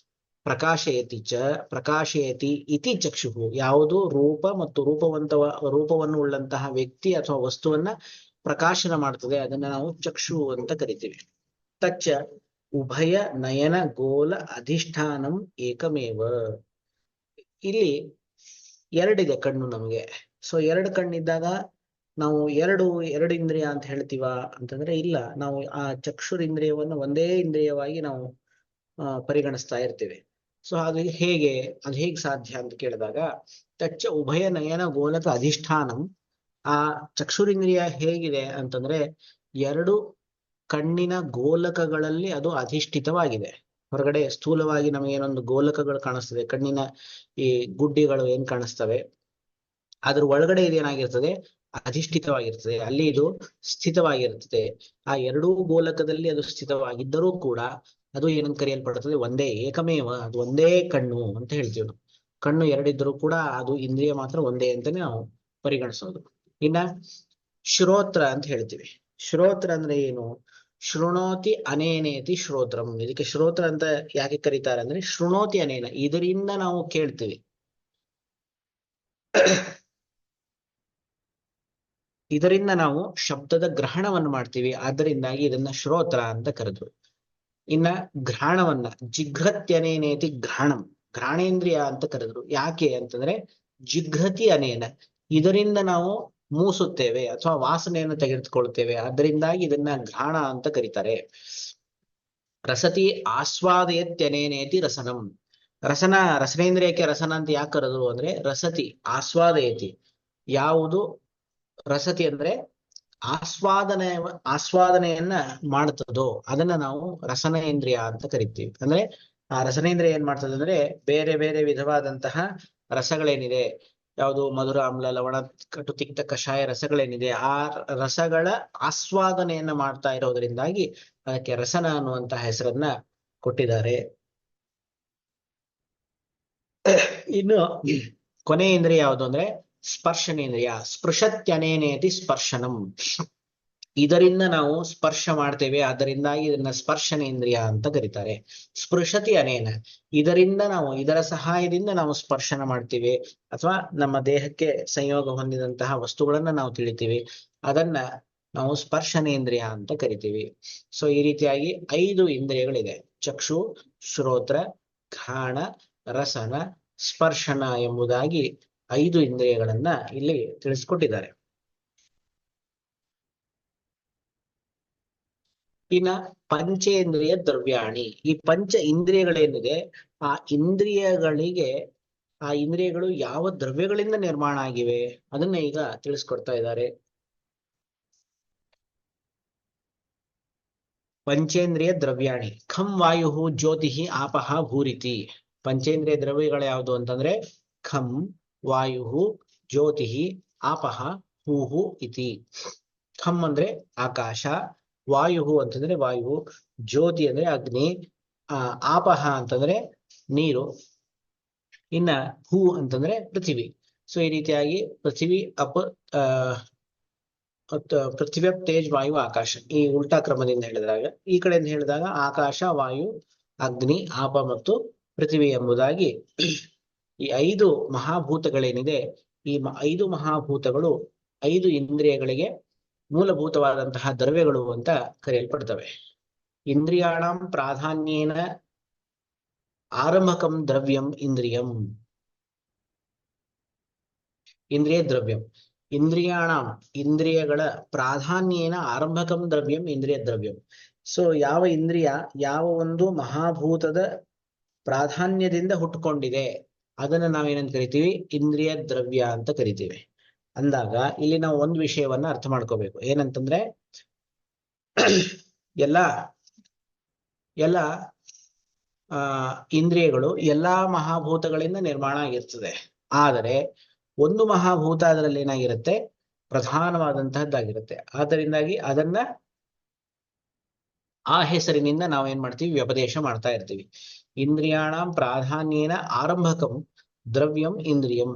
ಪ್ರಕಾಶಯತಿ ಇತಿ ಚಕ್ಷು, ಯಾವುದು ರೂಪ ಮತ್ತು ರೂಪವನ್ನು ಉಳ್ಳಂತಹ ವ್ಯಕ್ತಿ ಅಥವಾ ವಸ್ತುವನ್ನ ಪ್ರಕಾಶನ ಮಾಡ್ತದೆ, ಅದನ್ನ ನಾವು ಚಕ್ಷು ಅಂತ ಕರಿತೀವಿ. ತಚ್ಚ ಉಭಯ ನಯನ ಗೋಲ ಅಧಿಷ್ಠಾನಂ ಏಕಮೇವ. ಇಲ್ಲಿ ಎರಡಿದೆ ಕಣ್ಣು ನಮಗೆ. ಸೊ 2 ಕಣ್ಣಿದ್ದಾಗ ನಾವು ಎರಡು ಇಂದ್ರಿಯ ಅಂತ ಹೇಳ್ತೀವ ಅಂತಂದ್ರೆ ಇಲ್ಲ, ನಾವು ಆ ಚಕ್ಷುರಿಂದ್ರಿಯವನ್ನು ಒಂದೇ ಇಂದ್ರಿಯವಾಗಿ ನಾವು ಪರಿಗಣಿಸ್ತಾ ಇರ್ತೀವಿ. ಸೊ ಅದು ಹೇಗೆ ಸಾಧ್ಯ ಅಂತ ಕೇಳಿದಾಗ, ತಚ್ಚ ಉಭಯ ನಯನ ಗೋಲಕ ಅಧಿಷ್ಠಾನಂ, ಆ ಚಕ್ಷುರಿಂದ್ರಿಯ ಹೇಗಿದೆ ಅಂತಂದ್ರೆ 2 ಕಣ್ಣಿನ ಗೋಲಕಗಳಲ್ಲಿ ಅದು ಅಧಿಷ್ಠಿತವಾಗಿದೆ. ಹೊರಗಡೆ ಸ್ಥೂಲವಾಗಿ ನಮಗೇನೊಂದು ಗೋಲಕಗಳು ಕಾಣಿಸ್ತದೆ, ಕಣ್ಣಿನ ಈ ಗುಡ್ಡಿಗಳು ಏನ್ ಕಾಣಿಸ್ತವೆ, ಅದ್ರ ಒಳಗಡೆ ಇದೇನಾಗಿರ್ತದೆ, ಅಧಿಷ್ಠಿತವಾಗಿರ್ತದೆ, ಅಲ್ಲಿ ಇದು ಸ್ಥಿತವಾಗಿರ್ತದೆ. ಆ 2 ಗೋಲಕದಲ್ಲಿ ಅದು ಸ್ಥಿತವಾಗಿದ್ದರೂ ಕೂಡ ಅದು ಏನಂತ ಕರೆಯಲ್ಪಡುತ್ತದೆ, ಒಂದೇ ಏಕಮೇವ, ಅದು ಒಂದೇ ಕಣ್ಣು ಅಂತ ಹೇಳ್ತೀವಿ ನಾವು. ಕಣ್ಣು 2 ಇದ್ರೂ ಕೂಡ ಅದು ಇಂದ್ರಿಯ ಮಾತ್ರ ಒಂದೇ ಅಂತಾನೆ ನಾವು ಪರಿಗಣಿಸೋದು. ಇನ್ನ ಶ್ರೋತ್ರ ಅಂತ ಹೇಳ್ತೀವಿ. ಶ್ರೋತ್ರ ಅಂದ್ರೆ ಏನು? ಶೃಣೋತಿ ಅನೇನೇತಿ ಶ್ರೋತ್ರಂ. ಇದಕ್ಕೆ ಶ್ರೋತ್ರ ಅಂತ ಯಾಕೆ ಕರೀತಾರೆ ಅಂದ್ರೆ ಶೃಣೋತಿ ಅನೇನ, ಇದರಿಂದ ನಾವು ಕೇಳ್ತೀವಿ, ಇದರಿಂದ ನಾವು ಶಬ್ದದ ಗ್ರಹಣವನ್ನು ಮಾಡ್ತೀವಿ, ಆದ್ದರಿಂದಾಗಿ ಇದನ್ನ ಶ್ರೋತ್ರ ಅಂತ ಕರೆದ್ರು. ಇನ್ನ ಘ್ರಾಣವನ್ನ ಜಿಘ್ರತ್ಯನೇನೇತಿ ಘ್ರಾಣಂ, ಘ್ರಾಣೇಂದ್ರಿಯ ಅಂತ ಕರೆದ್ರು. ಯಾಕೆ ಅಂತಂದ್ರೆ ಜಿಘ್ರತಿ ಅನೇನ, ಇದರಿಂದ ನಾವು ಮೂಸುತ್ತೇವೆ ಅಥವಾ ವಾಸನೆಯನ್ನು ತೆಗೆದುಕೊಳ್ತೇವೆ, ಅದರಿಂದಾಗಿ ಇದನ್ನ ಘ್ರಾಣ ಅಂತ ಕರೀತಾರೆ. ರಸತಿ ಆಸ್ವಾದಯತ್ಯನೇನೇತಿ ರಸನಂ. ರಸನೇಂದ್ರಿಯಕ್ಕೆ ರಸನ ಅಂತ ಯಾಕೆ ಕರೆದ್ರು ಅಂದ್ರೆ ರಸತಿ ಆಸ್ವಾದಯತಿ, ಯಾವುದು ರಸತಿ ಅಂದ್ರೆ ಆಸ್ವಾದನೆಯನ್ನ ಮಾಡ್ತದೋ ಅದನ್ನ ನಾವು ರಸನೇಂದ್ರಿಯ ಅಂತ ಕರಿತೀವಿ. ಅಂದ್ರೆ ಆ ರಸನೇಂದ್ರಿಯ ಏನ್ ಮಾಡ್ತದೆ ಅಂದ್ರೆ ಬೇರೆ ಬೇರೆ ವಿಧವಾದಂತಹ ರಸಗಳೇನಿದೆ, ಯಾವುದು ಮಧುರ, ಆಮ್ಲ, ಲವಣ, ಕಟು, ತಿಕ್ತ, ಕಷಾಯ ರಸಗಳೇನಿದೆ ಆ ರಸಗಳ ಆಸ್ವಾದನೆಯನ್ನ ಮಾಡ್ತಾ ಇರೋದ್ರಿಂದಾಗಿ ಅದಕ್ಕೆ ರಸನ ಅನ್ನುವಂತಹ ಹೆಸರನ್ನ ಕೊಟ್ಟಿದ್ದಾರೆ. ಇನ್ನು ಕೊನೆಯ ಇಂದ್ರಿಯ ಯಾವುದು ಅಂದ್ರೆ ಸ್ಪರ್ಶನೇಂದ್ರಿಯ. ಸ್ಪೃಶತ್ಯನೇನೇತಿ ಸ್ಪರ್ಶನಂ. ಇದರಿಂದ ನಾವು ಸ್ಪರ್ಶ ಮಾಡ್ತೇವೆ, ಅದರಿಂದಾಗಿ ಇದನ್ನ ಸ್ಪರ್ಶನೇಂದ್ರಿಯ ಅಂತ ಕರೀತಾರೆ. ಸ್ಪೃಶತಿ ಅನೇನ, ಇದರಿಂದ ನಾವು ಇದರ ಸಹಾಯದಿಂದ ನಾವು ಸ್ಪರ್ಶನ ಮಾಡ್ತೀವಿ ಅಥವಾ ನಮ್ಮ ದೇಹಕ್ಕೆ ಸಂಯೋಗ ಹೊಂದಿದಂತಹ ವಸ್ತುಗಳನ್ನ ನಾವು ತಿಳಿತೀವಿ, ಅದನ್ನ ನಾವು ಸ್ಪರ್ಶನೇಂದ್ರಿಯ ಅಂತ ಕರಿತೀವಿ. ಸೊ ಈ ರೀತಿಯಾಗಿ 5 ಇಂದ್ರಿಯಗಳಿದೆ: ಚಕ್ಷು, ಶ್ರೋತ್ರ, ಘ್ರಾಣ, ರಸನ, ಸ್ಪರ್ಶನ ಎಂಬುದಾಗಿ 5 ಇಂದ್ರಿಯಗಳನ್ನ ಇಲ್ಲಿ ತಿಳಿಸ್ಕೊಟ್ಟಿದ್ದಾರೆ. ಇನ್ನ ಪಂಚೇಂದ್ರಿಯ ದ್ರವ್ಯಾಣಿ, ಈ ಪಂಚ ಇಂದ್ರಿಯಗಳೇನಿದೆ ಆ ಇಂದ್ರಿಯಗಳಿಗೆ ಆ ಇಂದ್ರಿಯಗಳು ಯಾವ ದ್ರವ್ಯಗಳಿಂದ ನಿರ್ಮಾಣ ಆಗಿವೆ ಅದನ್ನ ಈಗ ತಿಳಿಸ್ಕೊಡ್ತಾ ಇದ್ದಾರೆ. ಪಂಚೇಂದ್ರಿಯ ದ್ರವ್ಯಾಣಿ ಖಂ ವಾಯು ಜ್ಯೋತಿ ಆಪಹ ಭೂರಿತಿ. ಪಂಚೇಂದ್ರಿಯ ದ್ರವ್ಯಗಳು ಯಾವುದು ಅಂತಂದ್ರೆ ಖಂ ವಾಯು ಜ್ಯೋತಿ ಆಪಹ ಹೂಹು ಇತಿ. ಖಂ ಅಂದ್ರೆ ಆಕಾಶ, ವಾಯು ಅಂತಂದ್ರೆ ವಾಯು, ಜ್ಯೋತಿ ಅಂದ್ರೆ ಅಗ್ನಿ, ಆಪಹ ಅಂತಂದ್ರೆ ನೀರು, ಇನ್ನ ಹೂ ಅಂತಂದ್ರೆ ಪೃಥ್ವಿ. ಸೊ ಈ ರೀತಿಯಾಗಿ ಪೃಥ್ವಿ ಪೃಥ್ವಿ ತೇಜ್ ವಾಯು ಆಕಾಶ, ಈ ಉಲ್ಟಾ ಕ್ರಮದಿಂದ ಹೇಳಿದಾಗ, ಈ ಕಡೆಯಿಂದ ಹೇಳಿದಾಗ ಆಕಾಶ, ವಾಯು, ಅಗ್ನಿ, ಆಪ ಮತ್ತು ಪೃಥ್ವಿ ಎಂಬುದಾಗಿ ಈ 5 ಮಹಾಭೂತಗಳೇನಿದೆ ಈ 5 ಮಹಾಭೂತಗಳು 5 ಇಂದ್ರಿಯಗಳಿಗೆ ಮೂಲಭೂತವಾದಂತಹ ದ್ರವ್ಯಗಳು ಅಂತ ಕರೆಯಲ್ಪಡ್ತವೆ. ಇಂದ್ರಿಯಾಣಂ ಪ್ರಾಧಾನ್ಯೇನ ಆರಂಭಕಂ ದ್ರವ್ಯಂ ಇಂದ್ರಿಯಂ. ಇಂದ್ರಿಯ ದ್ರವ್ಯಂ ಇಂದ್ರಿಯಾಣಂ, ಇಂದ್ರಿಯಗಳ ಪ್ರಾಧಾನ್ಯೇನ ಆರಂಭಕಂ ದ್ರವ್ಯಂ ಇಂದ್ರಿಯ ದ್ರವ್ಯಂ. ಸೊ ಯಾವ ಇಂದ್ರಿಯ ಯಾವ ಒಂದು ಮಹಾಭೂತದ ಪ್ರಾಧಾನ್ಯದಿಂದ ಹುಟ್ಟುಕೊಂಡಿದೆ ಅದನ್ನ ನಾವೇನಂತ ಕರಿತೀವಿ, ಇಂದ್ರಿಯ ದ್ರವ್ಯ ಅಂತ ಕರಿತೀವಿ. ಅಂದಾಗ ಇಲ್ಲಿ ನಾವು ಒಂದು ವಿಷಯವನ್ನ ಅರ್ಥ ಮಾಡ್ಕೋಬೇಕು. ಏನಂತಂದ್ರೆ ಎಲ್ಲ ಇಂದ್ರಿಯಗಳು ಎಲ್ಲಾ ಮಹಾಭೂತಗಳಿಂದ ನಿರ್ಮಾಣ ಆಗಿರ್ತದೆ. ಆದರೆ ಒಂದು ಮಹಾಭೂತ ಅದರಲ್ಲಿ ಏನಾಗಿರುತ್ತೆ, ಪ್ರಧಾನವಾದಂತಹದ್ದಾಗಿರುತ್ತೆ. ಆದ್ದರಿಂದಾಗಿ ಅದನ್ನ ಆ ಹೆಸರಿನಿಂದ ನಾವೇನ್ ಮಾಡ್ತೀವಿ, ವ್ಯಪದೇಶ ಮಾಡ್ತಾ ಇರ್ತೀವಿ. ಇಂದ್ರಿಯಾಣಂ ಪ್ರಾಧಾನ್ಯೇನ ಆರಂಭಕಂ ದ್ರವ್ಯಂ ಇಂದ್ರಿಯಂ,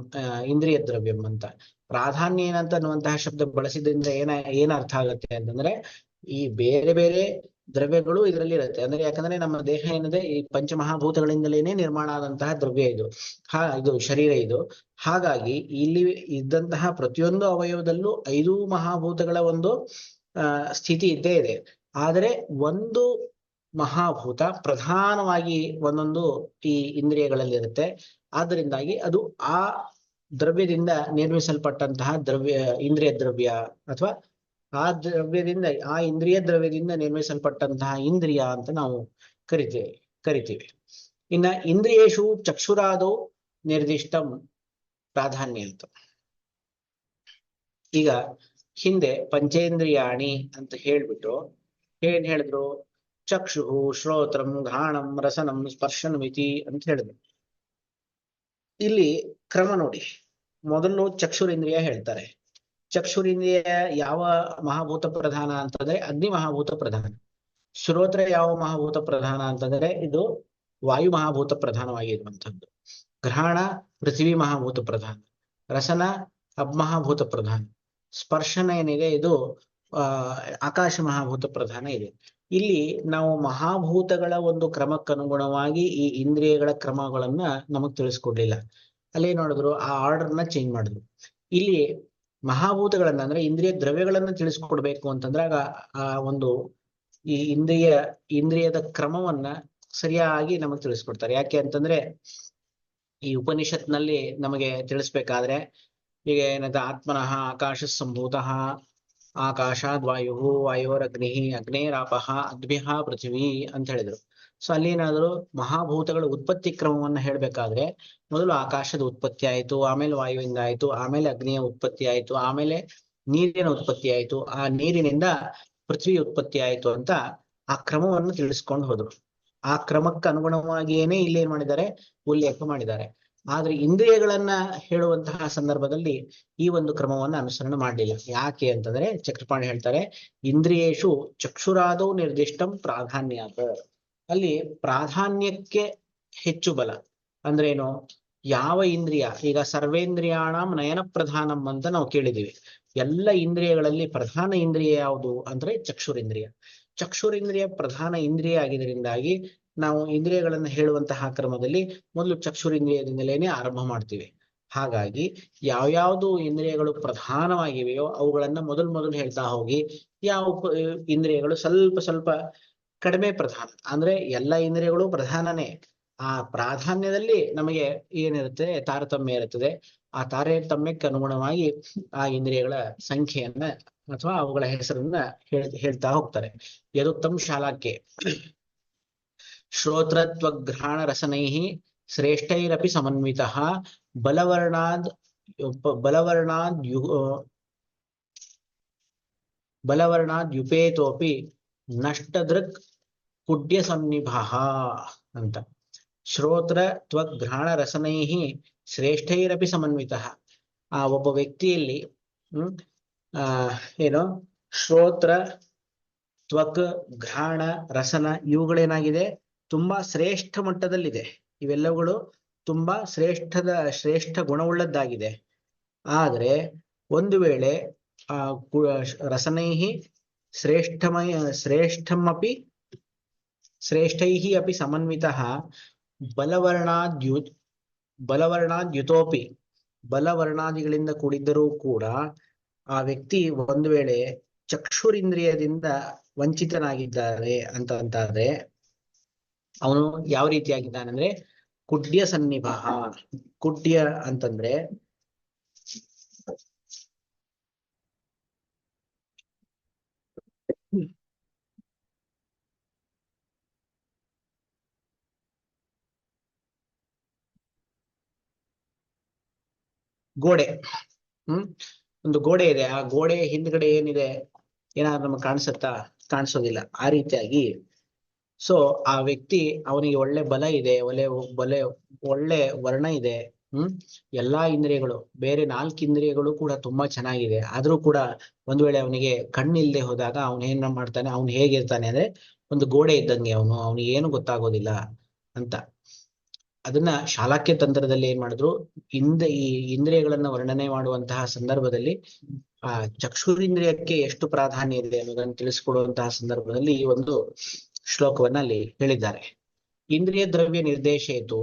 ಇಂದ್ರಿಯ ದ್ರವ್ಯಂ ಅಂತ. ಪ್ರಾಧಾನ್ಯೇನ ಅಂತ ಅನ್ನುವಂತಹ ಶಬ್ದ ಬಳಸಿದ್ರಿಂದ ಏನ್ ಅರ್ಥ ಆಗುತ್ತೆ ಅಂತಂದ್ರೆ ಈ ಬೇರೆ ಬೇರೆ ದ್ರವ್ಯಗಳು ಇದರಲ್ಲಿ ಇರುತ್ತೆ. ಅಂದ್ರೆ ಯಾಕಂದ್ರೆ ನಮ್ಮ ದೇಹ ಏನಿದೆ ಈ ಪಂಚಮಹಾಭೂತಗಳಿಂದಲೇನೆ ನಿರ್ಮಾಣ ಆದಂತಹ ದ್ರವ್ಯ ಇದು, ಇದು ಶರೀರ ಇದು. ಹಾಗಾಗಿ ಇಲ್ಲಿ ಇದ್ದಂತಹ ಪ್ರತಿಯೊಂದು ಅವಯವದಲ್ಲೂ 5 ಮಹಾಭೂತಗಳ ಒಂದು ಸ್ಥಿತಿ ಇದ್ದೇ ಇದೆ. ಆದರೆ ಒಂದು ಮಹಾಭೂತ ಪ್ರಧಾನವಾಗಿ ಒಂದೊಂದು ಈ ಇಂದ್ರಿಯಗಳಲ್ಲಿ ಇರುತ್ತೆ. ಆದ್ದರಿಂದಾಗಿ ಅದು ಆ ದ್ರವ್ಯದಿಂದ ನಿರ್ಮಿಸಲ್ಪಟ್ಟಂತಹ ದ್ರವ್ಯ ಇಂದ್ರಿಯ ದ್ರವ್ಯ, ಅಥವಾ ಆ ದ್ರವ್ಯದಿಂದ ಆ ಇಂದ್ರಿಯ ದ್ರವ್ಯದಿಂದ ನಿರ್ಮಿಸಲ್ಪಟ್ಟಂತಹ ಇಂದ್ರಿಯ ಅಂತ ನಾವು ಕರಿತೀವಿ. ಇನ್ನ ಇಂದ್ರಿಯೇಶು ಚಕ್ಷುರಾದೌ ನಿರ್ದಿಷ್ಟಂ ಪ್ರಾಧಾನ್ಯ ಅಂತ. ಈಗ ಹಿಂದೆ ಪಂಚೇಂದ್ರಿಯಾಣಿ ಅಂತ ಹೇಳ್ಬಿಟ್ಟು ಏನ್ ಹೇಳಿದ್ರು, ಚಕ್ಷು, ಶ್ರೋತ್ರಂ, ಘ್ರಾಣಂ, ರಸನಂ, ಸ್ಪರ್ಶನಮಿತಿ ಅಂತ ಹೇಳಿದ್ರು. ಇಲ್ಲಿ ಕ್ರಮ ನೋಡಿ, ಮೊದಲು ಚಕ್ಷುರೇಂದ್ರಿಯ ಹೇಳ್ತಾರೆ. ಚಕ್ಷುರೇಂದ್ರಿಯ ಯಾವ ಮಹಾಭೂತ ಪ್ರಧಾನ ಅಂತಂದ್ರೆ ಅಗ್ನಿ ಮಹಾಭೂತ ಪ್ರಧಾನ. ಶ್ರೋತ್ರ ಯಾವ ಮಹಾಭೂತ ಪ್ರಧಾನ ಅಂತಂದ್ರೆ ಇದು ವಾಯು ಮಹಾಭೂತ ಪ್ರಧಾನವಾಗಿರುವಂತದ್ದು. ಘ್ರಾಣ ಪೃಥ್ವಿ ಮಹಾಭೂತ ಪ್ರಧಾನ, ರಸನ ಅಬ್ಮಹಾಭೂತ ಪ್ರಧಾನ, ಸ್ಪರ್ಶನ ಏನಿದೆ ಇದು ಆಕಾಶ ಮಹಾಭೂತ ಪ್ರಧಾನ ಇದೆ. ಇಲ್ಲಿ ನಾವು ಮಹಾಭೂತಗಳ ಒಂದು ಕ್ರಮಕ್ಕನುಗುಣವಾಗಿ ಈ ಇಂದ್ರಿಯಗಳ ಕ್ರಮಗಳನ್ನ ನಮಗ್ ತಿಳಿಸ್ಕೊಡ್ಲಿಲ್ಲ. ಅಲ್ಲೇ ನೋಡಿದ್ರು ಆ ಆರ್ಡರ್ನ ಚೇಂಜ್ ಮಾಡಿದ್ರು. ಇಲ್ಲಿ ಮಹಾಭೂತಗಳನ್ನ ಅಂದ್ರೆ ಇಂದ್ರಿಯ ದ್ರವ್ಯಗಳನ್ನ ತಿಳಿಸ್ಕೊಡ್ಬೇಕು ಅಂತಂದ್ರೆ ಆ ಒಂದು ಈ ಇಂದ್ರಿಯದ ಕ್ರಮವನ್ನ ಸರಿಯಾಗಿ ನಮಗ್ ತಿಳಿಸ್ಕೊಡ್ತಾರೆ. ಯಾಕೆ ಅಂತಂದ್ರೆ ಈ ಉಪನಿಷತ್ನಲ್ಲಿ ನಮಗೆ ತಿಳಿಸ್ಬೇಕಾದ್ರೆ ಈಗ ಏನಂತ ಆತ್ಮನಃ ಆಕಾಶ ಸಂಭೂತಃ ಆಕಾಶಾದ್ ವಾಯು ವಾಯೋರಗ್ನಿ ಅಗ್ನೇರಾಪಃ ಅದ್ಭ್ಯಃ ಪೃಥ್ವಿ ಅಂತ ಹೇಳಿದ್ರು. ಸೊ ಅಲ್ಲಿ ಏನಾದ್ರು ಮಹಾಭೂತಗಳ ಉತ್ಪತ್ತಿ ಕ್ರಮವನ್ನ ಹೇಳ್ಬೇಕಾದ್ರೆ ಮೊದಲು ಆಕಾಶದ ಉತ್ಪತ್ತಿ ಆಯ್ತು, ಆಮೇಲೆ ವಾಯುವಿಂದ ಆಯ್ತು, ಆಮೇಲೆ ಅಗ್ನಿಯ ಉತ್ಪತ್ತಿ ಆಯ್ತು, ಆಮೇಲೆ ನೀರಿನ ಉತ್ಪತ್ತಿ ಆಯ್ತು, ಆ ನೀರಿನಿಂದ ಪೃಥ್ವಿ ಉತ್ಪತ್ತಿ ಆಯ್ತು ಅಂತ ಆ ಕ್ರಮವನ್ನು ತಿಳಿಸ್ಕೊಂಡು ಹೋದ್ರು. ಆ ಕ್ರಮಕ್ಕೆ ಅನುಗುಣವಾಗಿಯೇನೆ ಇಲ್ಲಿ ಏನ್ ಮಾಡಿದ್ದಾರೆ, ಉಲ್ಲೇಖ ಮಾಡಿದ್ದಾರೆ. ಆದ್ರೆ ಇಂದ್ರಿಯಗಳನ್ನ ಹೇಳುವಂತಹ ಸಂದರ್ಭದಲ್ಲಿ ಈ ಒಂದು ಕ್ರಮವನ್ನ ಅನುಸರಣೆ ಮಾಡಲಿಲ್ಲ. ಯಾಕೆ ಅಂತಂದ್ರೆ ಚಕ್ರಪಾಣಿ ಹೇಳ್ತಾರೆ, ಇಂದ್ರಿಯೇಶು ಚಕ್ಷುರಾದೌ ನಿರ್ದಿಷ್ಟಂ ಪ್ರಾಧಾನ್ಯಾತ್. ಅಲ್ಲಿ ಪ್ರಾಧಾನ್ಯಕ್ಕೆ ಹೆಚ್ಚು ಬಲ ಅಂದ್ರೆ ಏನು, ಯಾವ ಇಂದ್ರಿಯ, ಈಗ ಸರ್ವೇಂದ್ರಿಯಾಣಂ ನಯನ ಪ್ರಧಾನಂ ಅಂತ ನಾವು ಕೇಳಿದೀವಿ. ಎಲ್ಲ ಇಂದ್ರಿಯಗಳಲ್ಲಿ ಪ್ರಧಾನ ಇಂದ್ರಿಯ ಯಾವುದು ಅಂದ್ರೆ ಚಕ್ಷುರಿಂದ್ರಿಯ. ಚಕ್ಷುರಿಂದ್ರಿಯ ಪ್ರಧಾನ ಇಂದ್ರಿಯ ಆಗಿದ್ದರಿಂದಾಗಿ ನಾವು ಇಂದ್ರಿಯಗಳನ್ನು ಹೇಳುವಂತಹ ಕ್ರಮದಲ್ಲಿ ಮೊದಲು ಚಕ್ಷುರಿಂದ್ರಿಯದಿಂದಲೇನೆ ಆರಂಭ ಮಾಡ್ತೀವಿ. ಹಾಗಾಗಿ ಯಾವ್ಯಾವ್ದು ಇಂದ್ರಿಯಗಳು ಪ್ರಧಾನವಾಗಿವೆಯೋ ಅವುಗಳನ್ನ ಮೊದಲು ಹೇಳ್ತಾ ಹೋಗಿ, ಯಾವ ಇಂದ್ರಿಯಗಳು ಸ್ವಲ್ಪ ಸ್ವಲ್ಪ ಕಡಿಮೆ ಪ್ರಧಾನ, ಅಂದ್ರೆ ಎಲ್ಲ ಇಂದ್ರಿಯಗಳು ಪ್ರಧಾನನೇ, ಆ ಪ್ರಾಧಾನ್ಯದಲ್ಲಿ ನಮಗೆ ಏನಿರುತ್ತೆ ತಾರತಮ್ಯ ಇರುತ್ತದೆ. ಆ ತಾರತಮ್ಯಕ್ಕೆ ಅನುಗುಣವಾಗಿ ಆ ಇಂದ್ರಿಯಗಳ ಸಂಖ್ಯೆಯನ್ನ ಅಥವಾ ಅವುಗಳ ಹೆಸರನ್ನ ಹೇಳ್ತಾ ಹೋಗ್ತಾರೆ. ಯದುಕ್ತಂ ಶಾಲಾಕ್ಕೆ ಶ್ರೋತ್ರತ್ವಘ್ರಾಣ ರಸನೈಃ ಶ್ರೇಷ್ಠೈರಪಿ ಸಮನ್ವಿತಃ ಬಲವರ್ಣಾದ್ ಬಲವರ್ಣಾದ್ಯುಪೇತೋಪಿ ನಷ್ಟದೃಕ್ ಕುಡ್ಯ ಸನ್ನಿಭಃ ಅಂತ. ಶ್ರೋತ್ರ ತ್ವಘ್ರಾಣ ರಸನೈಃ ಶ್ರೇಷ್ಠೈರಪಿ ಸಮನ್ವಿತಃ. ಆ ಒಬ್ಬ ವ್ಯಕ್ತಿಯಲ್ಲಿ ಏನು ಶ್ರೋತ್ರ ತ್ವಕ್ ಘ್ರಾಣ ರಸನ ಇವುಗಳೇನಾಗಿದೆ ತುಂಬಾ ಶ್ರೇಷ್ಠ ಮಟ್ಟದಲ್ಲಿದೆ. ಇವೆಲ್ಲವುಗಳು ತುಂಬಾ ಶ್ರೇಷ್ಠ ಗುಣವುಳ್ಳದ್ದಾಗಿದೆ. ಆದ್ರೆ ಒಂದು ವೇಳೆ ಆ ರಸನೈಹಿ ಶ್ರೇಷ್ಠೈಹಿ ಅಪಿ ಸಮನ್ವಿತಃ ಬಲವರ್ಣಾದ್ಯುತೋಪಿ, ಬಲವರ್ಣಾದಿಗಳಿಂದ ಕೂಡಿದ್ದರೂ ಕೂಡ ಆ ವ್ಯಕ್ತಿ ಒಂದು ವೇಳೆ ಚಕ್ಷುರಿಂದ್ರಿಯದಿಂದ ವಂಚಿತನಾಗಿದ್ದಾರೆ ಅಂತಾದ್ರೆ ಅವನು ಯಾವ ರೀತಿಯಾಗಿದ್ದಾನೆ ಅಂದ್ರೆ ಕುಡ್ಯ ಸನ್ನಿಭ. ಕುಡ್ಯ ಅಂತಂದ್ರೆ ಗೋಡೆ. ಒಂದು ಗೋಡೆ ಇದೆ, ಆ ಗೋಡೆ ಹಿಂದ್ಗಡೆ ಏನಿದೆ, ಏನಾದ್ರು ನಮಗೆ ಕಾಣಿಸುತ್ತಾ? ಕಾಣಿಸೋದಿಲ್ಲ. ಆ ರೀತಿಯಾಗಿ ಸೊ ಆ ವ್ಯಕ್ತಿ, ಅವನಿಗೆ ಒಳ್ಳೆ ಬಲ ಇದೆ, ಒಳ್ಳೆ ವರ್ಣ ಇದೆ, ಎಲ್ಲಾ ಇಂದ್ರಿಯಗಳು, ಬೇರೆ 4 ಇಂದ್ರಿಯಗಳು ಕೂಡ ತುಂಬಾ ಚೆನ್ನಾಗಿದೆ. ಆದ್ರೂ ಕೂಡ ಒಂದ್ ವೇಳೆ ಅವನಿಗೆ ಕಣ್ಣಿಲ್ದೆ ಹೋದಾಗ ಅವನು ಏನ್ ಮಾಡ್ತಾನೆ, ಅವನು ಹೇಗಿರ್ತಾನೆ ಅಂದ್ರೆ ಒಂದು ಗೋಡೆ ಇದ್ದಂಗೆ, ಅವನಿಗೆ ಏನು ಗೊತ್ತಾಗೋದಿಲ್ಲ ಅಂತ. ಅದನ್ನ ಶಾಲಾಕ್ಯ ತಂತ್ರದಲ್ಲಿ ಏನ್ ಮಾಡಿದ್ರು, ಈ ಇಂದ್ರಿಯಗಳನ್ನ ವರ್ಣನೆ ಮಾಡುವಂತಹ ಸಂದರ್ಭದಲ್ಲಿ ಆ ಚಕ್ಷುರಿಂದ್ರಿಯಕ್ಕೆ ಎಷ್ಟು ಪ್ರಾಧಾನ್ಯ ಇದೆ ಅನ್ನೋದನ್ನು ತಿಳಿಸ್ಕೊಡುವಂತಹ ಸಂದರ್ಭದಲ್ಲಿ ಈ ಒಂದು ಶ್ಲೋಕವನ್ನ ಅಲ್ಲಿ ಹೇಳಿದ್ದಾರೆ. ಇಂದ್ರಿಯ ದ್ರವ್ಯ ನಿರ್ದೇಶೇತು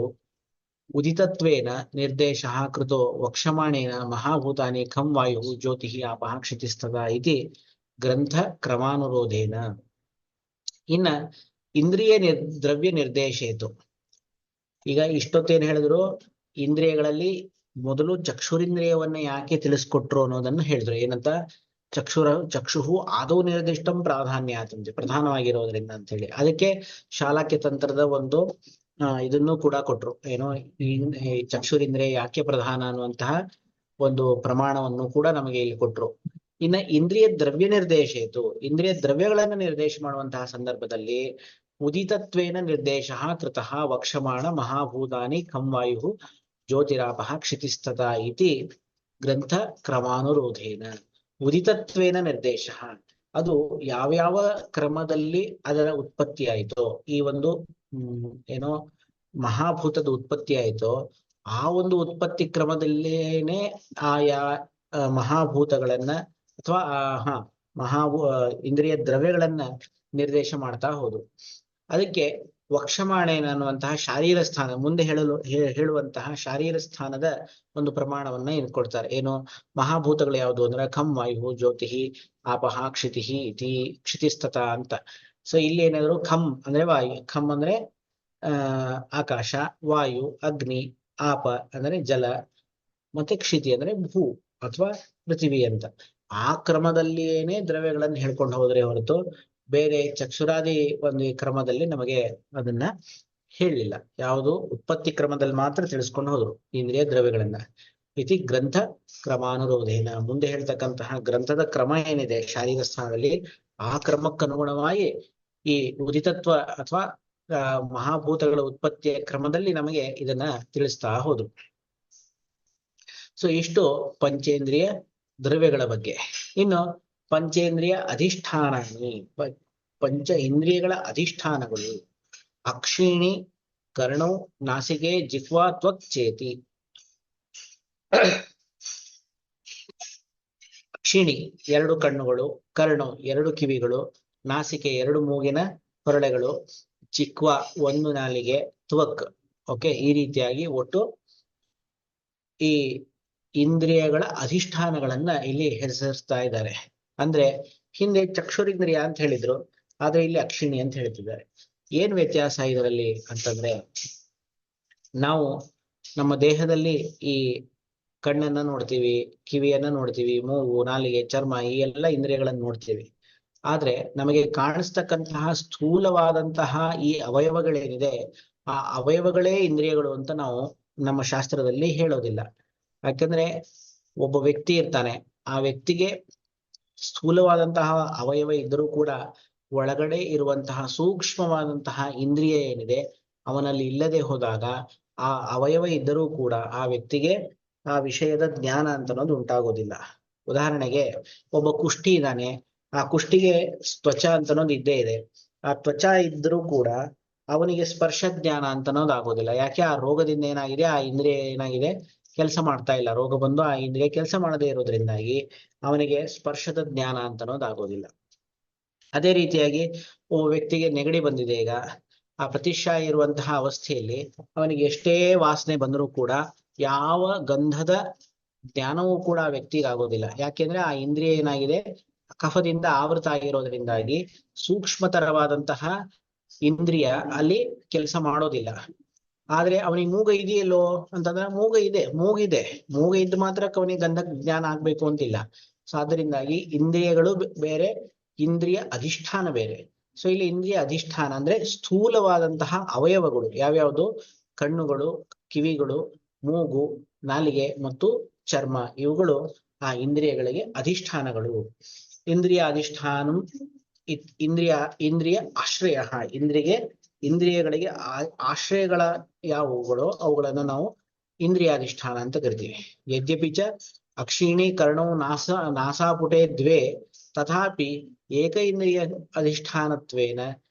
ಉದಿತತ್ವೇನ ನಿರ್ದೇಶ ಕೃತೋ ವಕ್ಷಮಾಣೇನ ಮಹಾಭೂತಾನಿ ಖಂ ವಾಯು ಜ್ಯೋತಿ ಆಪಃ ಕ್ಷಿತಿಸ್ತದ ಇತಿ ಗ್ರಂಥ ಕ್ರಮಾನುರೋಧೇನ. ಇನ್ನ ಇಂದ್ರಿಯ ದ್ರವ್ಯ ನಿರ್ದೇಶೇತು, ಈಗ ಇಷ್ಟೊತ್ತೇನು ಹೇಳಿದ್ರು, ಇಂದ್ರಿಯಗಳಲ್ಲಿ ಮೊದಲು ಚಕ್ಷುರಿಂದ್ರಿಯವನ್ನ ಯಾಕೆ ತಿಳಿಸ್ಕೊಟ್ರು ಅನ್ನೋದನ್ನು ಹೇಳಿದ್ರು. ಏನಂತ, ಚಕ್ಷುಹು ಆದೌ ನಿರ್ದಿಷ್ಟಂ ಪ್ರಾಧಾನ್ಯಾತಂತೆ, ಪ್ರಧಾನವಾಗಿರೋದ್ರಿಂದ ಅಂತ ಹೇಳಿ. ಅದಕ್ಕೆ ಶಾಲಾಕ್ಯ ತಂತ್ರದ ಒಂದು ಇದನ್ನು ಕೂಡ ಕೊಟ್ರು. ಏನೋ ಈ ಚಕ್ಷುರಿಂದ್ರಿಯ ಯಾಕೆ ಪ್ರಧಾನ ಅನ್ನುವಂತಹ ಒಂದು ಪ್ರಮಾಣವನ್ನು ಕೂಡ ನಮಗೆ ಇಲ್ಲಿ ಕೊಟ್ರು. ಇನ್ನ ಇಂದ್ರಿಯ ದ್ರವ್ಯ ನಿರ್ದೇಶ ಇತ್ತು, ಇಂದ್ರಿಯ ದ್ರವ್ಯಗಳನ್ನ ನಿರ್ದೇಶ ಮಾಡುವಂತಹ ಸಂದರ್ಭದಲ್ಲಿ ಉದಿತತ್ವೇನ ನಿರ್ದೇಶ ಕೃತಃ ವಕ್ಷಮಾಣ ಮಹಾಭೂತಾನಿ ಖಂ ವಾಯು ಜ್ಯೋತಿರಾಪಃ ಕ್ಷಿತಿಸ್ತತ ಇತಿ ಗ್ರಂಥ ಕ್ರಮಾನುರೋಧೇನ. ಉದಿತತ್ವೇನ ನಿರ್ದೇಶ, ಅದು ಯಾವ್ಯಾವ ಕ್ರಮದಲ್ಲಿ ಅದರ ಉತ್ಪತ್ತಿ ಆಯಿತೋ, ಈ ಒಂದು ಏನೋ ಮಹಾಭೂತದ ಉತ್ಪತ್ತಿ ಆಯಿತೋ ಆ ಒಂದು ಉತ್ಪತ್ತಿ ಕ್ರಮದಲ್ಲೇನೆ ಆಯಾ ಮಹಾಭೂತಗಳನ್ನ ಅಥವಾ ಇಂದ್ರಿಯ ದ್ರವ್ಯಗಳನ್ನ ನಿರ್ದೇಶ ಮಾಡ್ತಾ ಹೋದ್ರು. ಅದಕ್ಕೆ ವಕ್ಷಮಾಣೇನ ಅನ್ನುವಂತಹ ಶಾರೀರ ಸ್ಥಾನ, ಮುಂದೆ ಹೇಳುವಂತಹ ಶಾರೀರ ಸ್ಥಾನದ ಒಂದು ಪ್ರಮಾಣವನ್ನ ಇಟ್ಕೊಳ್ತಾರೆ. ಏನು ಮಹಾಭೂತಗಳು ಯಾವುದು ಅಂದ್ರೆ ಖಂ ವಾಯು ಜ್ಯೋತಿ ಆಪಃ ಕ್ಷಿತಿ ಇತಿ ಕ್ಷಿತಿಸ್ತತ ಅಂತ. ಸೊ ಇಲ್ಲಿ ಏನಾದ್ರು ಖಂ ಅಂದ್ರೆ ವಾಯು, ಖಂ ಅಂದ್ರೆ ಆಕಾಶ, ವಾಯು ಅಗ್ನಿ, ಆಪ ಅಂದ್ರೆ ಜಲ, ಮತ್ತೆ ಕ್ಷಿತಿ ಅಂದ್ರೆ ಭೂ ಅಥವಾ ಪೃಥಿವಿ ಅಂತ. ಆ ಕ್ರಮದಲ್ಲಿಯೇನೆ ದ್ರವ್ಯಗಳನ್ನು ಹೇಳ್ಕೊಂಡು ಹೋದ್ರೆ ಹೊರತು ಬೇರೆ ಚಕ್ಷುರಾದಿ ಒಂದು ಕ್ರಮದಲ್ಲಿ ನಮಗೆ ಅದನ್ನ ಹೇಳಲಿಲ್ಲ. ಯಾವುದು ಉತ್ಪತ್ತಿ ಕ್ರಮದಲ್ಲಿ ಮಾತ್ರ ತಿಳಿಸ್ಕೊಂಡು ಹೋದ್ರು ಇಂದ್ರಿಯ ದ್ರವ್ಯಗಳನ್ನ. ಇತಿ ಗ್ರಂಥ ಕ್ರಮಾನುರೋಧೇನ, ಮುಂದೆ ಹೇಳ್ತಕ್ಕಂತಹ ಗ್ರಂಥದ ಕ್ರಮ ಏನಿದೆ ಶಾರೀರ ಸ್ಥಾನದಲ್ಲಿ, ಆ ಕ್ರಮಕ್ಕನುಗುಣವಾಗಿ ಈ ಉದಿತತ್ವ ಅಥವಾ ಮಹಾಭೂತಗಳ ಉತ್ಪತ್ತಿಯ ಕ್ರಮದಲ್ಲಿ ನಮಗೆ ಇದನ್ನ ತಿಳಿಸ್ತಾ ಹೋದ್ರು. ಸೊ ಇಷ್ಟು ಪಂಚೇಂದ್ರಿಯ ದ್ರವ್ಯಗಳ ಬಗ್ಗೆ. ಇನ್ನು ಪಂಚೇಂದ್ರಿಯ ಅಧಿಷ್ಠಾನಾನಿ, ಪಂಚ ಇಂದ್ರಿಯಗಳ ಅಧಿಷ್ಠಾನಗಳು ಅಕ್ಷಿಣಿ, ಕರ್ಣೌ, ನಾಸಿಕೆ, ಜಿಹ್ವಾ, ತ್ವಕ್, ಚೇತಿ. ಅಕ್ಷಿಣಿ ಎರಡು ಕಣ್ಣುಗಳು, ಕರ್ಣು ಎರಡು ಕಿವಿಗಳು, ನಾಸಿಕೆ ಎರಡು ಮೂಗಿನ ಹೊರಳೆಗಳು, ಜಿಹ್ವಾ ಒಂದು ನಾಲಿಗೆ, ತ್ವಕ್. ಓಕೆ, ಈ ರೀತಿಯಾಗಿ ಒಟ್ಟು ಈ ಇಂದ್ರಿಯಗಳ ಅಧಿಷ್ಠಾನಗಳನ್ನ ಇಲ್ಲಿ ಹೆಸರಿಸ್ತಾ ಇದ್ದಾರೆ. ಅಂದ್ರೆ ಹಿಂದೆ ಚಕ್ಷುರಿಂದ್ರಿಯ ಅಂತ ಹೇಳಿದ್ರು, ಆದ್ರೆ ಇಲ್ಲಿ ಅಕ್ಷಿಣಿ ಅಂತ ಹೇಳ್ತಿದ್ದಾರೆ. ಏನ್ ವ್ಯತ್ಯಾಸ ಇದರಲ್ಲಿ ಅಂತಂದ್ರೆ, ನಾವು ನಮ್ಮ ದೇಹದಲ್ಲಿ ಈ ಕಣ್ಣನ್ನ ನೋಡ್ತೀವಿ, ಕಿವಿಯನ್ನ ನೋಡ್ತೀವಿ, ಮೂಗು, ನಾಲಿಗೆ, ಚರ್ಮ, ಈ ಎಲ್ಲ ಇಂದ್ರಿಯಗಳನ್ನು ನೋಡ್ತೀವಿ. ಆದ್ರೆ ನಮಗೆ ಕಾಣಿಸ್ತಕ್ಕಂತಹ ಸ್ಥೂಲವಾದಂತಹ ಈ ಅವಯವಗಳೇನಿದೆ, ಆ ಅವಯವಗಳೇ ಇಂದ್ರಿಯಗಳು ಅಂತ ನಾವು ನಮ್ಮ ಶಾಸ್ತ್ರದಲ್ಲಿ ಹೇಳೋದಿಲ್ಲ. ಯಾಕಂದ್ರೆ ಒಬ್ಬ ವ್ಯಕ್ತಿ ಇರ್ತಾನೆ, ಆ ವ್ಯಕ್ತಿಗೆ ಸ್ಥೂಲವಾದಂತಹ ಅವಯವ ಇದ್ದರೂ ಕೂಡ ಒಳಗಡೆ ಇರುವಂತಹ ಸೂಕ್ಷ್ಮವಾದಂತಹ ಇಂದ್ರಿಯ ಏನಿದೆ ಅವನಲ್ಲಿ ಇಲ್ಲದೆ ಹೋದಾಗ ಆ ಅವಯವ ಇದ್ದರೂ ಕೂಡ ಆ ವ್ಯಕ್ತಿಗೆ ಆ ವಿಷಯದ ಜ್ಞಾನ ಅಂತ ಅನ್ನೋದು ಉಂಟಾಗೋದಿಲ್ಲ. ಉದಾಹರಣೆಗೆ ಒಬ್ಬ ಕುಷ್ಠಿ ಇದ್ದಾನೆ, ಆ ಕುಷ್ಠಿಗೆ ತ್ವಚ ಅಂತ ಅನ್ನೋದು ಇದ್ದೇ ಇದೆ. ಆ ತ್ವಚ ಇದ್ರೂ ಕೂಡ ಅವನಿಗೆ ಸ್ಪರ್ಶ ಜ್ಞಾನ ಅಂತ ಅನ್ನೋದು ಆಗೋದಿಲ್ಲ. ಯಾಕೆ? ಆ ರೋಗದಿಂದ ಏನಾಗಿದೆ, ಆ ಇಂದ್ರಿಯ ಏನಾಗಿದೆ, ಕೆಲಸ ಮಾಡ್ತಾ ಇಲ್ಲ. ರೋಗ ಬಂದು ಆ ಇಂದ್ರಿಯ ಕೆಲಸ ಮಾಡದೇ ಇರೋದ್ರಿಂದಾಗಿ ಅವನಿಗೆ ಸ್ಪರ್ಶದ ಜ್ಞಾನ ಅಂತ ಅನ್ನೋದು ಆಗೋದಿಲ್ಲ. ಅದೇ ರೀತಿಯಾಗಿ ಒಬ್ಬ ವ್ಯಕ್ತಿಗೆ ನೆಗಡಿ ಬಂದಿದೆ. ಈಗ ಆ ಪ್ರತಿಶಾಯ ಇರುವಂತಹ ಅವಸ್ಥೆಯಲ್ಲಿ ಅವನಿಗೆ ಎಷ್ಟೇ ವಾಸನೆ ಬಂದರೂ ಕೂಡ ಯಾವ ಗಂಧದ ಜ್ಞಾನವೂ ಕೂಡ ಆ ವ್ಯಕ್ತಿಗೆ ಆಗೋದಿಲ್ಲ. ಯಾಕೆಂದ್ರೆ ಆ ಇಂದ್ರಿಯ ಏನಾಗಿದೆ, ಕಫದಿಂದ ಆವೃತ ಆಗಿರೋದ್ರಿಂದಾಗಿ ಸೂಕ್ಷ್ಮತರವಾದಂತಹ ಇಂದ್ರಿಯ ಅಲ್ಲಿ ಕೆಲಸ ಮಾಡೋದಿಲ್ಲ. ಆದ್ರೆ ಅವನಿಗೆ ಮೂಗ ಇದೆಯಲ್ಲೋ ಅಂತಂದ್ರೆ ಮೂಗಿದೆ, ಮೂಗ ಇದ್ದು ಮಾತ್ರ ಅವನಿಗೆ ಗಂಧ ಜ್ಞಾನ ಆಗ್ಬೇಕು ಅಂತಿಲ್ಲ. ಸೊ ಅದರಿಂದಾಗಿ ಇಂದ್ರಿಯಗಳು ಬೇರೆ, ಇಂದ್ರಿಯ ಅಧಿಷ್ಠಾನ ಬೇರೆ. ಸೊ ಇಲ್ಲಿ ಇಂದ್ರಿಯ ಅಧಿಷ್ಠಾನ ಅಂದ್ರೆ ಸ್ಥೂಲವಾದಂತಹ ಅವಯವಗಳು ಯಾವ್ಯಾವುದು, ಕಣ್ಣುಗಳು, ಕಿವಿಗಳು, ಮೂಗು, ನಾಲಿಗೆ ಮತ್ತು ಚರ್ಮ, ಇವುಗಳು ಆ ಇಂದ್ರಿಯಗಳಿಗೆ ಅಧಿಷ್ಠಾನಗಳು. ಇಂದ್ರಿಯ ಅಧಿಷ್ಠಾನ ಇಂದ್ರಿಯ ಆಶ್ರಯ, ಇಂದ್ರಿಯಗಳಿಗೆ ಆಶ್ರಯಗಳ ಯಾವುಗಳು ಅವುಗಳನ್ನು ನಾವು ಇಂದ್ರಿಯಾಧಿಷ್ಠಾನ ಅಂತ ಕರಿತೀವಿ. ಯದ್ಯಪಿ ಚ ಅಕ್ಷಿಣಿ ಕರ್ಣೌ ನಾಸಾಪುಟೇ ದ್ವೇ ತಥಾಪಿ ಏಕ ಇಂದ್ರಿಯ ಅಧಿಷ್ಠಾನತ್ವೇನ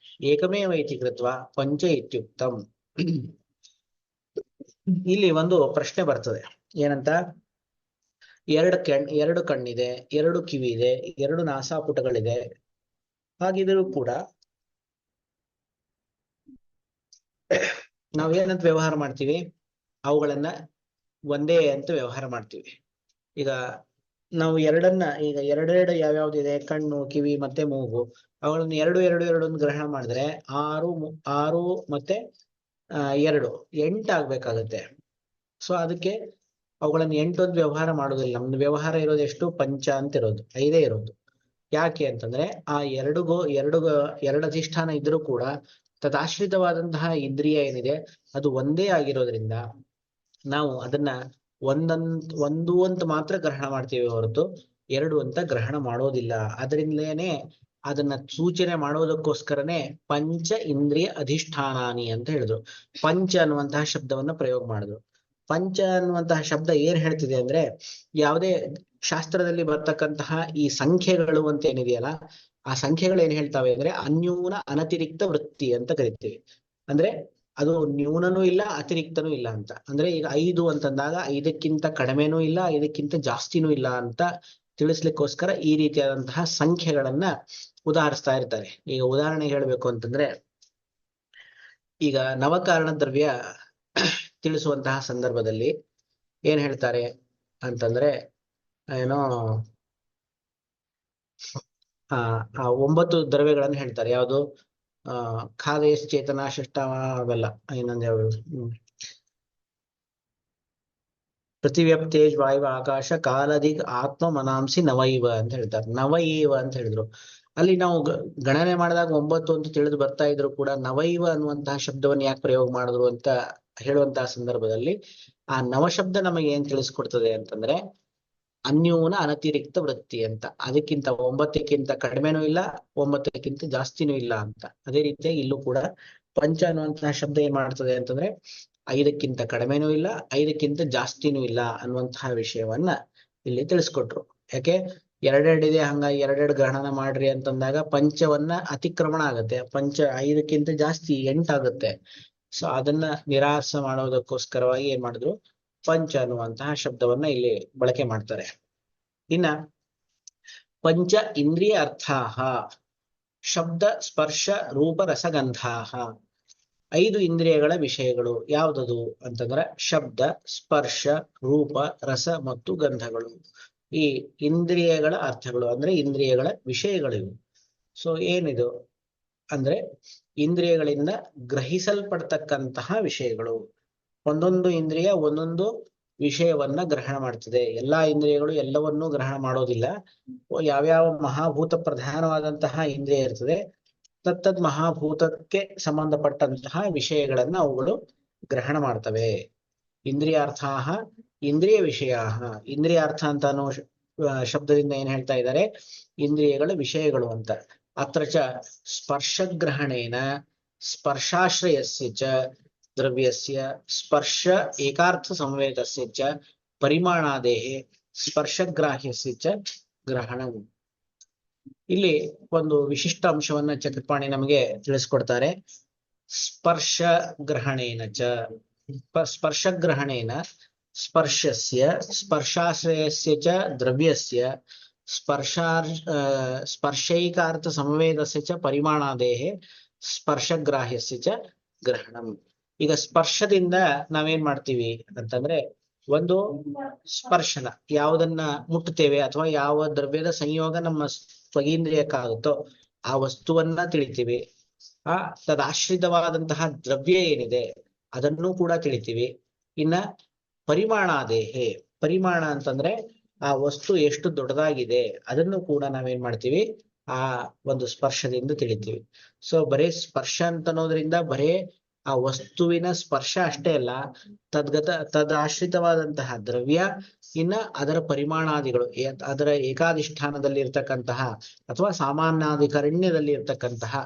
ಏಕಮೇವ ಇತಿ ಕೃತ್ವ ಪಂಚ ಇತ್ಯುಕ್ತಂ. ಇಲ್ಲಿ ಒಂದು ಪ್ರಶ್ನೆ ಬರ್ತದೆ, ಏನಂತ? ಎರಡು ಕಣ್ಣಿದೆ, ಎರಡು ಕಿವಿ ಇದೆ, ಎರಡು ನಾಸಾಪುಟಗಳಿದೆ. ಹಾಗಿದ್ರೂ ಕೂಡ ನಾವೇನಂತ ವ್ಯವಹಾರ ಮಾಡ್ತೀವಿ, ಅವುಗಳನ್ನ ಒಂದೇ ಅಂತ ವ್ಯವಹಾರ ಮಾಡ್ತೀವಿ. ಈಗ ನಾವು ಎರಡೆರಡು ಯಾವ್ಯಾವ್ದಿದೆ, ಕಣ್ಣು, ಕಿವಿ ಮತ್ತೆ ಮೂಗು, ಅವುಗಳನ್ನ ಎರಡು ಗ್ರಹಣ ಮಾಡಿದ್ರೆ ಆರು ಮತ್ತೆ 2 8 ಆಗ್ಬೇಕಾಗತ್ತೆ. ಸೊ ಅದಕ್ಕೆ ಅವುಗಳನ್ನ 8 ಅಂತ ವ್ಯವಹಾರ ಮಾಡೋದಿಲ್ಲ. ನಮ್ದು ವ್ಯವಹಾರ ಇರೋದು ಎಷ್ಟು? ಪಂಚ ಅಂತ ಇರೋದು, 5 ಇರೋದು. ಯಾಕೆ ಅಂತಂದ್ರೆ ಆ ಎರಡು ಅಧಿಷ್ಠಾನ ಇದ್ರೂ ಕೂಡ ತದಾಶ್ರಿತವಾದಂತಹ ಇಂದ್ರಿಯ ಏನಿದೆ ಅದು ಒಂದೇ ಆಗಿರೋದ್ರಿಂದ ನಾವು ಅದನ್ನ ಒಂದು ಅಂತ ಮಾತ್ರ ಗ್ರಹಣ ಮಾಡ್ತೀವಿ ಹೊರತು 2 ಅಂತ ಗ್ರಹಣ ಮಾಡೋದಿಲ್ಲ. ಅದರಿಂದಲೇನೆ ಅದನ್ನ ಸೂಚನೆ ಮಾಡೋದಕ್ಕೋಸ್ಕರನೇ ಪಂಚ ಇಂದ್ರಿಯ ಅಧಿಷ್ಠಾನಾನಿ ಅಂತ ಹೇಳಿದ್ರು. ಪಂಚ ಅನ್ನುವಂತಹ ಶಬ್ದವನ್ನ ಪ್ರಯೋಗ ಮಾಡಿದ್ರು. ಪಂಚ ಅನ್ನುವಂತಹ ಶಬ್ದ ಏನ್ ಹೇಳ್ತಿದೆ ಅಂದ್ರೆ, ಯಾವುದೇ ಶಾಸ್ತ್ರದಲ್ಲಿ ಬರ್ತಕ್ಕಂತಹ ಈ ಸಂಖ್ಯೆಗಳು ಅಂತ ಏನಿದೆಯಲ್ಲ, ಆ ಸಂಖ್ಯೆಗಳು ಏನ್ ಹೇಳ್ತಾವೆ ಅಂದ್ರೆ ಅನ್ಯೂನ ಅನತಿರಿಕ್ತ ವೃತ್ತಿ ಅಂತ ಕರಿತೀವಿ. ಅಂದ್ರೆ ಅದು ನ್ಯೂನನೂ ಇಲ್ಲ, ಅತಿರಿಕ್ತನೂ ಇಲ್ಲ ಅಂತ. ಅಂದ್ರೆ ಈಗ 5 ಅಂತಂದಾಗ 5ಕ್ಕಿಂತ ಕಡಿಮೆನೂ ಇಲ್ಲ, 5ಕ್ಕಿಂತ ಜಾಸ್ತಿನೂ ಇಲ್ಲ ಅಂತ ತಿಳಿಸ್ಲಿಕ್ಕೋಸ್ಕರ ಈ ರೀತಿಯಾದಂತಹ ಸಂಖ್ಯೆಗಳನ್ನ ಉದಾಹರಿಸ್ತಾ ಇರ್ತಾರೆ. ಈಗ ಉದಾಹರಣೆ ಹೇಳ್ಬೇಕು ಅಂತಂದ್ರೆ, ಈಗ ನವಕಾರಣ ದ್ರವ್ಯ ತಿಳಿಸುವಂತಹ ಸಂದರ್ಭದಲ್ಲಿ ಏನ್ ಹೇಳ್ತಾರೆ ಅಂತಂದ್ರೆ, ಏನೋ 9 ದ್ರವ್ಯಗಳನ್ನು ಹೇಳ್ತಾರೆ. ಯಾವುದು? ಖಾದೇಶ್, ಚೇತನ, ಷಷ್ಠವ, ಅವೆಲ್ಲ. ಇನ್ನೊಂದು ಯಾವ್ದು? ಪೃಥಿವ್ಯಪ್, ತೇಜ್, ವಾಯು, ಆಕಾಶ, ಕಾಲದಿಗ್, ಆತ್ಮ, ಮನಾಂಸಿ, ನವೈವ ಅಂತ ಹೇಳ್ತಾರೆ. ನವೈವ ಅಂತ ಹೇಳಿದ್ರು. ಅಲ್ಲಿ ನಾವು ಗಣನೆ ಮಾಡಿದಾಗ 9 ಅಂತ ತಿಳಿದು ಬರ್ತಾ ಇದ್ರು ಕೂಡ ನವೈವ ಅನ್ನುವಂತಹ ಶಬ್ದವನ್ನು ಯಾಕೆ ಪ್ರಯೋಗ ಮಾಡಿದ್ರು ಅಂತ ಹೇಳುವಂತಹ ಸಂದರ್ಭದಲ್ಲಿ ಆ ನವಶಬ್ದ ನಮಗೆ ಏನ್ ತಿಳಿಸ್ಕೊಡ್ತದೆ ಅಂತಂದ್ರೆ ಅನ್ಯೂನ ಅನತಿರಿಕ್ತ ವೃತ್ತಿ ಅಂತ. ಅದಕ್ಕಿಂತ 9ಕ್ಕಿಂತ ಕಡಿಮೆನೂ ಇಲ್ಲ, 9ಕ್ಕಿಂತ ಜಾಸ್ತಿನೂ ಇಲ್ಲ ಅಂತ. ಅದೇ ರೀತಿಯಾಗಿ ಇಲ್ಲೂ ಕೂಡ ಪಂಚ ಅನ್ನುವಂತಹ ಶಬ್ದ ಏನ್ ಮಾಡ್ತದೆ ಅಂತಂದ್ರೆ 5ಕ್ಕಿಂತ ಕಡಿಮೆನೂ ಇಲ್ಲ, 5ಕ್ಕಿಂತ ಜಾಸ್ತಿನೂ ಇಲ್ಲ ಅನ್ನುವಂತಹ ವಿಷಯವನ್ನ ಇಲ್ಲಿ ತಿಳಿಸ್ಕೊಟ್ರು. ಯಾಕೆ ಎರಡೆರಡಿದೆ ಹಂಗಾಗಿ ಎರಡೆರಡು ಗ್ರಹಣ ಮಾಡ್ರಿ ಅಂತಂದಾಗ ಪಂಚವನ್ನ ಅತಿಕ್ರಮಣ ಆಗತ್ತೆ. ಪಂಚ 5ಕ್ಕಿಂತ ಜಾಸ್ತಿ 8 ಆಗುತ್ತೆ. ಸೊ ಅದನ್ನ ನಿರಾಸ ಮಾಡೋದಕ್ಕೋಸ್ಕರವಾಗಿ ಏನ್ ಮಾಡಿದ್ರು, ಪಂಚ ಅನ್ನುವಂತಹ ಶಬ್ದವನ್ನ ಇಲ್ಲಿ ಬಳಕೆ ಮಾಡ್ತಾರೆ. ಇನ್ನ ಪಂಚ ಇಂದ್ರಿಯ ಅರ್ಥಾಹ ಶಬ್ದ ಸ್ಪರ್ಶ ರೂಪ ರಸಗಂಧಾಹ. 5 ಇಂದ್ರಿಯಗಳ ವಿಷಯಗಳು ಯಾವುದದು ಅಂತಂದ್ರೆ ಶಬ್ದ, ಸ್ಪರ್ಶ, ರೂಪ, ರಸ ಮತ್ತು ಗಂಧಗಳು. ಈ ಇಂದ್ರಿಯಗಳ ಅರ್ಥಗಳು ಅಂದ್ರೆ ಇಂದ್ರಿಯಗಳ ವಿಷಯಗಳಿವು. ಸೊ ಏನಿದು ಅಂದ್ರೆ ಇಂದ್ರಿಯಗಳಿಂದ ಗ್ರಹಿಸಲ್ಪಡ್ತಕ್ಕಂತಹ ವಿಷಯಗಳು. ಒಂದೊಂದು ಇಂದ್ರಿಯ ಒಂದೊಂದು ವಿಷಯವನ್ನ ಗ್ರಹಣ ಮಾಡ್ತದೆ. ಎಲ್ಲಾ ಇಂದ್ರಿಯಗಳು ಎಲ್ಲವನ್ನೂ ಗ್ರಹಣ ಮಾಡೋದಿಲ್ಲ. ಯಾವ್ಯಾವ ಮಹಾಭೂತ ಪ್ರಧಾನವಾದಂತಹ ಇಂದ್ರಿಯ ಇರ್ತದೆ, ತತ್ತದ್ ಮಹಾಭೂತಕ್ಕೆ ಸಂಬಂಧಪಟ್ಟಂತಹ ವಿಷಯಗಳನ್ನ ಅವುಗಳು ಗ್ರಹಣ ಮಾಡ್ತವೆ. ಇಂದ್ರಿಯಾರ್ಥಾಹ ಇಂದ್ರಿಯ ವಿಷಯಾಹ. ಇಂದ್ರಿಯಾರ್ಥ ಅಂತ ಅನ್ನೋ ಶಬ್ದದಿಂದ ಏನ್ ಹೇಳ್ತಾ ಇದ್ದಾರೆ, ಇಂದ್ರಿಯಗಳ ವಿಷಯಗಳು ಅಂತ. ಅತ್ರ ಚ ಸ್ಪರ್ಶಗ್ರಹಣೇನ ಸ್ಪರ್ಶಾಶ್ರಯಸ್ಯ ಚ ದ್ರವ್ಯಸ್ಯ ಸ್ಪರ್ಶ ಏಕಾರ್ಥ ಸಂವೇದಸ್ಯ ಚ ಪರಿಮಾಣಾದೇಹೇ ಸ್ಪರ್ಶಗ್ರಾಹ್ಯಸ್ಯ ಚ ಗ್ರಹಣಂ. ಇಲ್ಲಿ ಒಂದು ವಿಶಿಷ್ಟ ಅಂಶವನ್ನ ಚಕ್ರಪಾಣಿ ನಮಗೆ ತಿಳಿಸ್ಕೊಡ್ತಾರೆ. ಸ್ಪರ್ಶ ಗ್ರಹಣೇನ ಚ ಸ್ಪರ್ಶಗ್ರಹಣೇನ ಸ್ಪರ್ಶಸ್ಯ ಸ್ಪರ್ಶಾಶ್ರಯಸ್ಯ ಚ ದ್ರವ್ಯಸ್ಯ ಸ್ಪರ್ಶೈಕಾರ್ಥ ಸಂವೇದಸ್ಯ ಚ ಪರಿಮಾಣಾದೇಹೇ ಸ್ಪರ್ಶಗ್ರಾಹ್ಯಸ್ಯ ಚ ಗ್ರಹಣಂ. ಈಗ ಸ್ಪರ್ಶದಿಂದ ನಾವೇನ್ ಮಾಡ್ತೀವಿ ಅಂತಂದ್ರೆ, ಒಂದು ಸ್ಪರ್ಶನ ಯಾವುದನ್ನ ಮುಟ್ಟುತ್ತೇವೆ ಅಥವಾ ಯಾವ ದ್ರವ್ಯದ ಸಂಯೋಗ ನಮ್ಮ ಸ್ವಗೀಂದ್ರಿಯಕ್ಕಾಗುತ್ತೋ ಆ ವಸ್ತುವನ್ನ ತಿಳಿತೀವಿ. ತದಾಶ್ರಿತವಾದಂತಹ ದ್ರವ್ಯ ಏನಿದೆ ಅದನ್ನು ಕೂಡ ತಿಳಿತೀವಿ. ಇನ್ನ ಪರಿಮಾಣಾದೇಹೇ, ಪರಿಮಾಣ ಅಂತಂದ್ರೆ ಆ ವಸ್ತು ಎಷ್ಟು ದೊಡ್ಡದಾಗಿದೆ ಅದನ್ನು ಕೂಡ ನಾವೇನ್ ಮಾಡ್ತೀವಿ, ಆ ಒಂದು ಸ್ಪರ್ಶದಿಂದ ತಿಳಿತೀವಿ. ಸೊ ಬರೇ ಸ್ಪರ್ಶ ಅಂತ ಅನ್ನೋದ್ರಿಂದ ಬರೇ ಆ ವಸ್ತುವಿನ ಸ್ಪರ್ಶ ಅಷ್ಟೇ ಅಲ್ಲ, ತದಾಶ್ರಿತವಾದಂತಹ ದ್ರವ್ಯ, ಇನ್ನ ಅದರ ಪರಿಮಾಣಾದಿಗಳು, ಅದರ ಏಕಾಧಿಷ್ಠಾನದಲ್ಲಿ ಇರ್ತಕ್ಕಂತಹ ಅಥವಾ ಸಾಮಾನ್ಯಾಧಿಕರಣ್ಯದಲ್ಲಿ ಇರ್ತಕ್ಕಂತಹ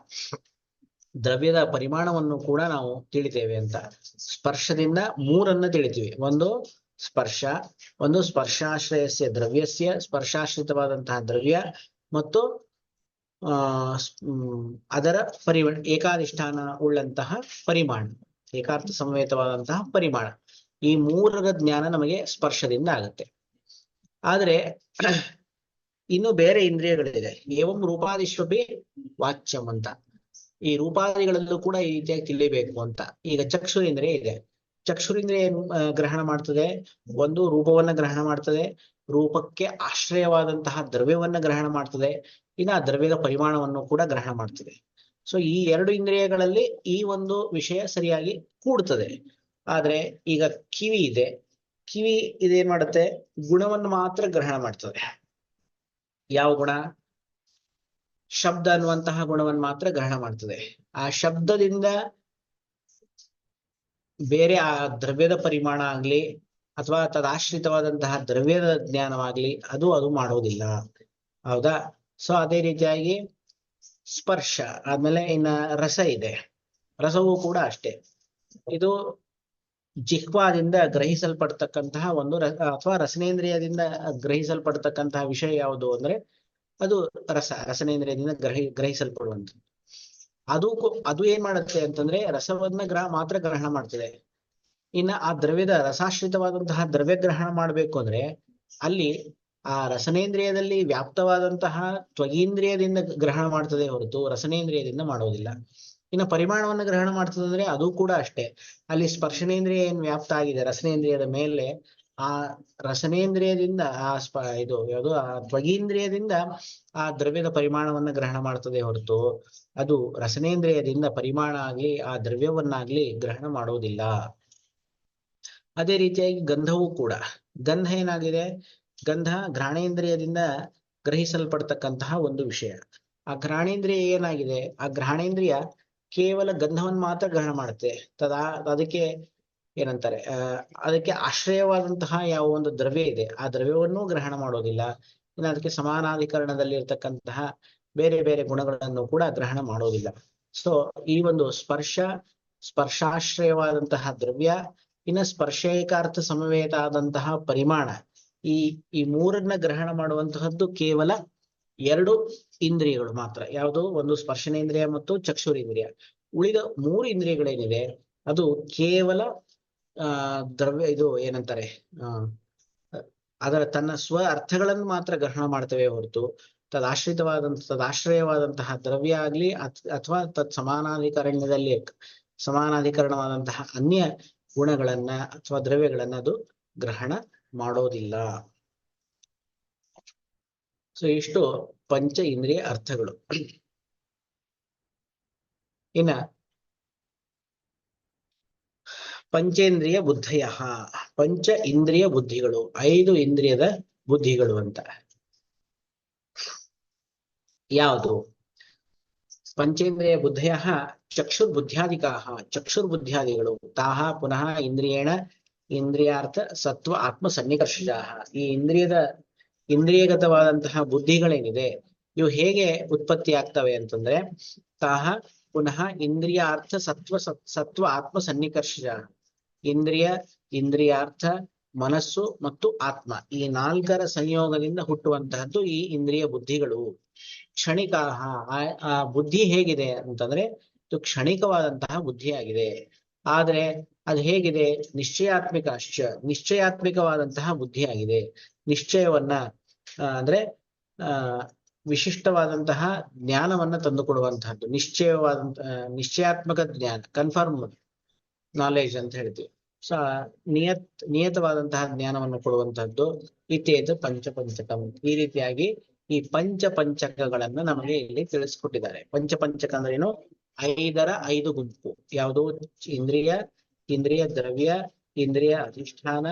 ದ್ರವ್ಯದ ಪರಿಮಾಣವನ್ನು ಕೂಡ ನಾವು ತಿಳಿತೇವೆ ಅಂತ. ಸ್ಪರ್ಶದಿಂದ 3 ತಿಳಿತೀವಿ. ಒಂದು ಸ್ಪರ್ಶ, ಒಂದು ಸ್ಪರ್ಶಾಶ್ರಯಸ್ಯ ದ್ರವ್ಯಸ್ಯ ಸ್ಪರ್ಶಾಶ್ರಿತವಾದಂತಹ ದ್ರವ್ಯ, ಮತ್ತು ಅದರ ಏಕಾಧಿಷ್ಠಾನ ಉಳ್ಳಂತಹ ಪರಿಮಾಣ, ಏಕಾರ್ಥ ಸಂವೇತವಾದಂತಹ ಪರಿಮಾಣ. ಈ 3ರ ಜ್ಞಾನ ನಮಗೆ ಸ್ಪರ್ಶದಿಂದ ಆಗುತ್ತೆ. ಆದ್ರೆ ಇನ್ನು ಬೇರೆ ಇಂದ್ರಿಯಗಳಿದೆ. ಏವಂ ರೂಪಾದಿಶ್ವಪಿ ವಾಚ್ಯಂ ಅಂತ. ಈ ರೂಪಾದಿಗಳಲ್ಲೂ ಕೂಡ ಈ ರೀತಿಯಾಗಿ ತಿಳಿಬೇಕು ಅಂತ. ಈಗ ಚಕ್ಷುರಿಂದ್ರಿಯ ಇದೆ. ಚಕ್ಷುರಿಂದ್ರಿಯ ಏನು ಗ್ರಹಣ ಮಾಡ್ತದೆ? ಒಂದು ರೂಪವನ್ನ ಗ್ರಹಣ ಮಾಡ್ತದೆ, ರೂಪಕ್ಕೆ ಆಶ್ರಯವಾದಂತಹ ದ್ರವ್ಯವನ್ನ ಗ್ರಹಣ ಮಾಡ್ತದೆ, ಇನ್ನು ಆ ದ್ರವ್ಯದ ಪರಿಮಾಣವನ್ನು ಕೂಡ ಗ್ರಹಣ ಮಾಡ್ತದೆ. ಸೊ ಈ 2 ಇಂದ್ರಿಯಗಳಲ್ಲಿ ಈ ಒಂದು ವಿಷಯ ಸರಿಯಾಗಿ ಕೂಡ್ತದೆ. ಆದ್ರೆ ಈಗ ಕಿವಿ ಇದೆ. ಕಿವಿ ಇದೇನ್ ಮಾಡುತ್ತೆ? ಗುಣವನ್ನು ಮಾತ್ರ ಗ್ರಹಣ ಮಾಡ್ತದೆ. ಯಾವ ಗುಣ? ಶಬ್ದ ಅನ್ನುವಂತಹ ಗುಣವನ್ನು ಮಾತ್ರ ಗ್ರಹಣ ಮಾಡ್ತದೆ. ಆ ಶಬ್ದದಿಂದ ಬೇರೆ ಆ ದ್ರವ್ಯದ ಪರಿಮಾಣ ಆಗ್ಲಿ ಅಥವಾ ತದಾಶ್ರಿತವಾದಂತಹ ದ್ರವ್ಯದ ಜ್ಞಾನವಾಗ್ಲಿ ಅದು ಮಾಡೋದಿಲ್ಲ. ಹೌದಾ? ಸೊ ಅದೇ ರೀತಿಯಾಗಿ ಸ್ಪರ್ಶ ಆದ್ಮೇಲೆ ಇನ್ನ ರಸ ಇದೆ. ರಸವೂ ಕೂಡ ಅಷ್ಟೇ. ಇದು ಜಿಹ್ವಾದಿಂದ ಗ್ರಹಿಸಲ್ಪಡ್ತಕ್ಕಂತಹ ಒಂದು ಅಥವಾ ರಸನೇಂದ್ರಿಯದಿಂದ ಗ್ರಹಿಸಲ್ಪಡ್ತಕ್ಕಂತಹ ವಿಷಯ ಯಾವುದು ಅಂದ್ರೆ ಅದು ರಸನೇಂದ್ರಿಯದಿಂದ ಗ್ರಹಿಸಲ್ಪಡುವಂಥದ್ದು. ಅದು ಏನ್ ಮಾಡುತ್ತೆ ಅಂತಂದ್ರೆ ರಸವನ್ನ ಮಾತ್ರ ಗ್ರಹಣ ಮಾಡ್ತದೆ. ಇನ್ನ ಆ ದ್ರವ್ಯದ ರಸಾಶ್ರಿತವಾದಂತಹ ದ್ರವ್ಯ ಗ್ರಹಣ ಮಾಡ್ಬೇಕು ಅಂದ್ರೆ ಅಲ್ಲಿ ಆ ರಸನೇಂದ್ರಿಯದಲ್ಲಿ ವ್ಯಾಪ್ತವಾದಂತಹ ತ್ವಗೀಂದ್ರಿಯದಿಂದ ಗ್ರಹಣ ಮಾಡ್ತದೆ ಹೊರತು ರಸನೇಂದ್ರಿಯದಿಂದ ಮಾಡೋದಿಲ್ಲ. ಇನ್ನು ಪರಿಮಾಣವನ್ನು ಗ್ರಹಣ ಮಾಡ್ತದೆ ಅಂದ್ರೆ ಅದು ಕೂಡ ಅಷ್ಟೇ. ಅಲ್ಲಿ ಸ್ಪರ್ಶನೇಂದ್ರಿಯ ಏನ್ ವ್ಯಾಪ್ತ ಆಗಿದೆ ರಸನೇಂದ್ರಿಯದ ಮೇಲೆ, ಆ ರಸನೇಂದ್ರಿಯದಿಂದ ಆ ತ್ವಗೀಂದ್ರಿಯದಿಂದ ಆ ದ್ರವ್ಯದ ಪರಿಮಾಣವನ್ನ ಗ್ರಹಣ ಮಾಡ್ತದೆ ಹೊರತು ಅದು ರಸನೇಂದ್ರಿಯದಿಂದ ಪರಿಮಾಣ ಆಗ್ಲಿ ಆ ದ್ರವ್ಯವನ್ನಾಗ್ಲಿ ಗ್ರಹಣ ಮಾಡೋದಿಲ್ಲ. ಅದೇ ರೀತಿಯಾಗಿ ಗಂಧವೂ ಕೂಡ. ಗಂಧ ಏನಾಗಿದೆ? ಗಂಧ ಘ್ರಾಣೇಂದ್ರಿಯದಿಂದ ಗ್ರಹಿಸಲ್ಪಡ್ತಕ್ಕಂತಹ ಒಂದು ವಿಷಯ. ಆ ಘ್ರಾಣೇಂದ್ರಿಯ ಏನಾಗಿದೆ? ಆ ಘ್ರಾಣೇಂದ್ರಿಯ ಕೇವಲ ಗಂಧವನ್ನು ಮಾತ್ರ ಗ್ರಹಣ ಮಾಡುತ್ತೆ. ಅದಕ್ಕೆ ಏನಂತಾರೆ, ಅದಕ್ಕೆ ಆಶ್ರಯವಾದಂತಹ ಯಾವ ಒಂದು ದ್ರವ್ಯ ಇದೆ ಆ ದ್ರವ್ಯವನ್ನೂ ಗ್ರಹಣ ಮಾಡೋದಿಲ್ಲ. ಇನ್ನು ಅದಕ್ಕೆ ಸಮಾನಾಧಿಕರಣದಲ್ಲಿ ಇರ್ತಕ್ಕಂತಹ ಬೇರೆ ಬೇರೆ ಗುಣಗಳನ್ನು ಕೂಡ ಗ್ರಹಣ ಮಾಡೋದಿಲ್ಲ. ಸೊ ಈ ಒಂದು ಸ್ಪರ್ಶ ಸ್ಪರ್ಶಾಶ್ರಯವಾದಂತಹ ದ್ರವ್ಯ, ಇನ್ನು ಸ್ಪರ್ಶೇಕಾರ್ಥ ಸಮವೇತ ಆದಂತಹ ಪರಿಮಾಣ. ಈ ಈ ಮೂರನ್ನ ಗ್ರಹಣ ಮಾಡುವಂತಹದ್ದು ಕೇವಲ ಎರಡು ಇಂದ್ರಿಯಗಳು ಮಾತ್ರ. ಯಾವುದು? ಒಂದು ಸ್ಪರ್ಶನೇಂದ್ರಿಯ ಮತ್ತು ಚಕ್ಷುರೇಂದ್ರಿಯ. ಉಳಿದ ಮೂರು ಇಂದ್ರಿಯಗಳೇನಿದೆ ಅದು ಕೇವಲ ದ್ರವ್ಯ, ಇದು ಏನಂತಾರೆ, ಅದರ ತನ್ನ ಸ್ವ ಅರ್ಥಗಳನ್ನು ಮಾತ್ರ ಗ್ರಹಣ ಮಾಡ್ತವೆ ಹೊರತು ತದಾಶ್ರಯವಾದಂತಹ ದ್ರವ್ಯ ಆಗ್ಲಿ ಅಥವಾ ತತ್ ಸಮಾನಾಧಿಕರಣವಾದಂತಹ ಅನ್ಯ ಗುಣಗಳನ್ನ ಅಥವಾ ದ್ರವ್ಯಗಳನ್ನ ಅದು ಗ್ರಹಣ ಮಾಡೋದಿಲ್ಲ. ಸೊ ಇಷ್ಟು ಪಂಚ ಇಂದ್ರಿಯ ಅರ್ಥಗಳು. ಇನ್ನ ಪಂಚೇಂದ್ರಿಯ ಬುದ್ಧಯ, ಪಂಚ ಇಂದ್ರಿಯ ಬುದ್ಧಿಗಳು, 5 ಇಂದ್ರಿಯದ ಬುದ್ಧಿಗಳು ಅಂತ. ಯಾವುದು? ಪಂಚೇಂದ್ರಿಯ ಬುದ್ಧಯ ಚಕ್ಷುರ್ಬುದ್ಧ್ಯಾದಿಕಾ, ಚಕ್ಷುರ್ಬುದ್ಧ್ಯಾದಿಗಳು. ತಾಹ ಪುನಃ ಇಂದ್ರಿಯಾರ್ಥ ಸತ್ವ ಆತ್ಮ ಸನ್ನಿಕರ್ಷ. ಈ ಇಂದ್ರಿಯಗತವಾದಂತಹ ಬುದ್ಧಿಗಳೇನಿದೆ ಇವು ಹೇಗೆ ಉತ್ಪತ್ತಿ ಆಗ್ತವೆ ಅಂತಂದ್ರೆ, ತಾಹ ಪುನಃ ಇಂದ್ರಿಯಾರ್ಥ ಸತ್ವ ಆತ್ಮ ಸನ್ನಿಕರ್ಷ. ಇಂದ್ರಿಯಾರ್ಥ, ಮನಸ್ಸು ಮತ್ತು ಆತ್ಮ, ಈ 4ರ ಸಂಯೋಗದಿಂದ ಹುಟ್ಟುವಂತಹದ್ದು ಈ ಇಂದ್ರಿಯ ಬುದ್ಧಿಗಳು. ಕ್ಷಣಿಕ, ಆ ಬುದ್ಧಿ ಹೇಗಿದೆ ಅಂತಂದ್ರೆ ಇದು ಕ್ಷಣಿಕವಾದಂತಹ ಬುದ್ಧಿಯಾಗಿದೆ. ಆದ್ರೆ ಅದು ಹೇಗಿದೆ? ನಿಶ್ಚಯಾತ್ಮಿಕವಾದಂತಹ ಬುದ್ಧಿಯಾಗಿದೆ. ನಿಶ್ಚಯವನ್ನ ಅಂದ್ರೆ ವಿಶಿಷ್ಟವಾದಂತಹ ಜ್ಞಾನವನ್ನ ತಂದುಕೊಡುವಂತಹದ್ದು ನಿಶ್ಚಯಾತ್ಮಕ ಜ್ಞಾನ, ಕನ್ಫರ್ಮ್ ನಾಲೆಜ್ ಅಂತ ಹೇಳ್ತೀವಿ. ಸೊ ನಿಯತವಾದಂತಹ ಜ್ಞಾನವನ್ನು ಕೊಡುವಂತಹದ್ದು. ಇತ್ಯೇತು ಪಂಚಪಂಚಕಂ. ಈ ರೀತಿಯಾಗಿ ಈ ಪಂಚಪಂಚಕಗಳನ್ನ ನಮಗೆ ಇಲ್ಲಿ ತಿಳಿಸ್ಕೊಟ್ಟಿದ್ದಾರೆ. ಪಂಚಪಂಚಕ ಅಂದ್ರೇನು? 5ರ 5 ಗುಂಪು. ಯಾವುದು? ಇಂದ್ರಿಯ ದ್ರವ್ಯ, ಇಂದ್ರಿಯ ಅಧಿಷ್ಠಾನ,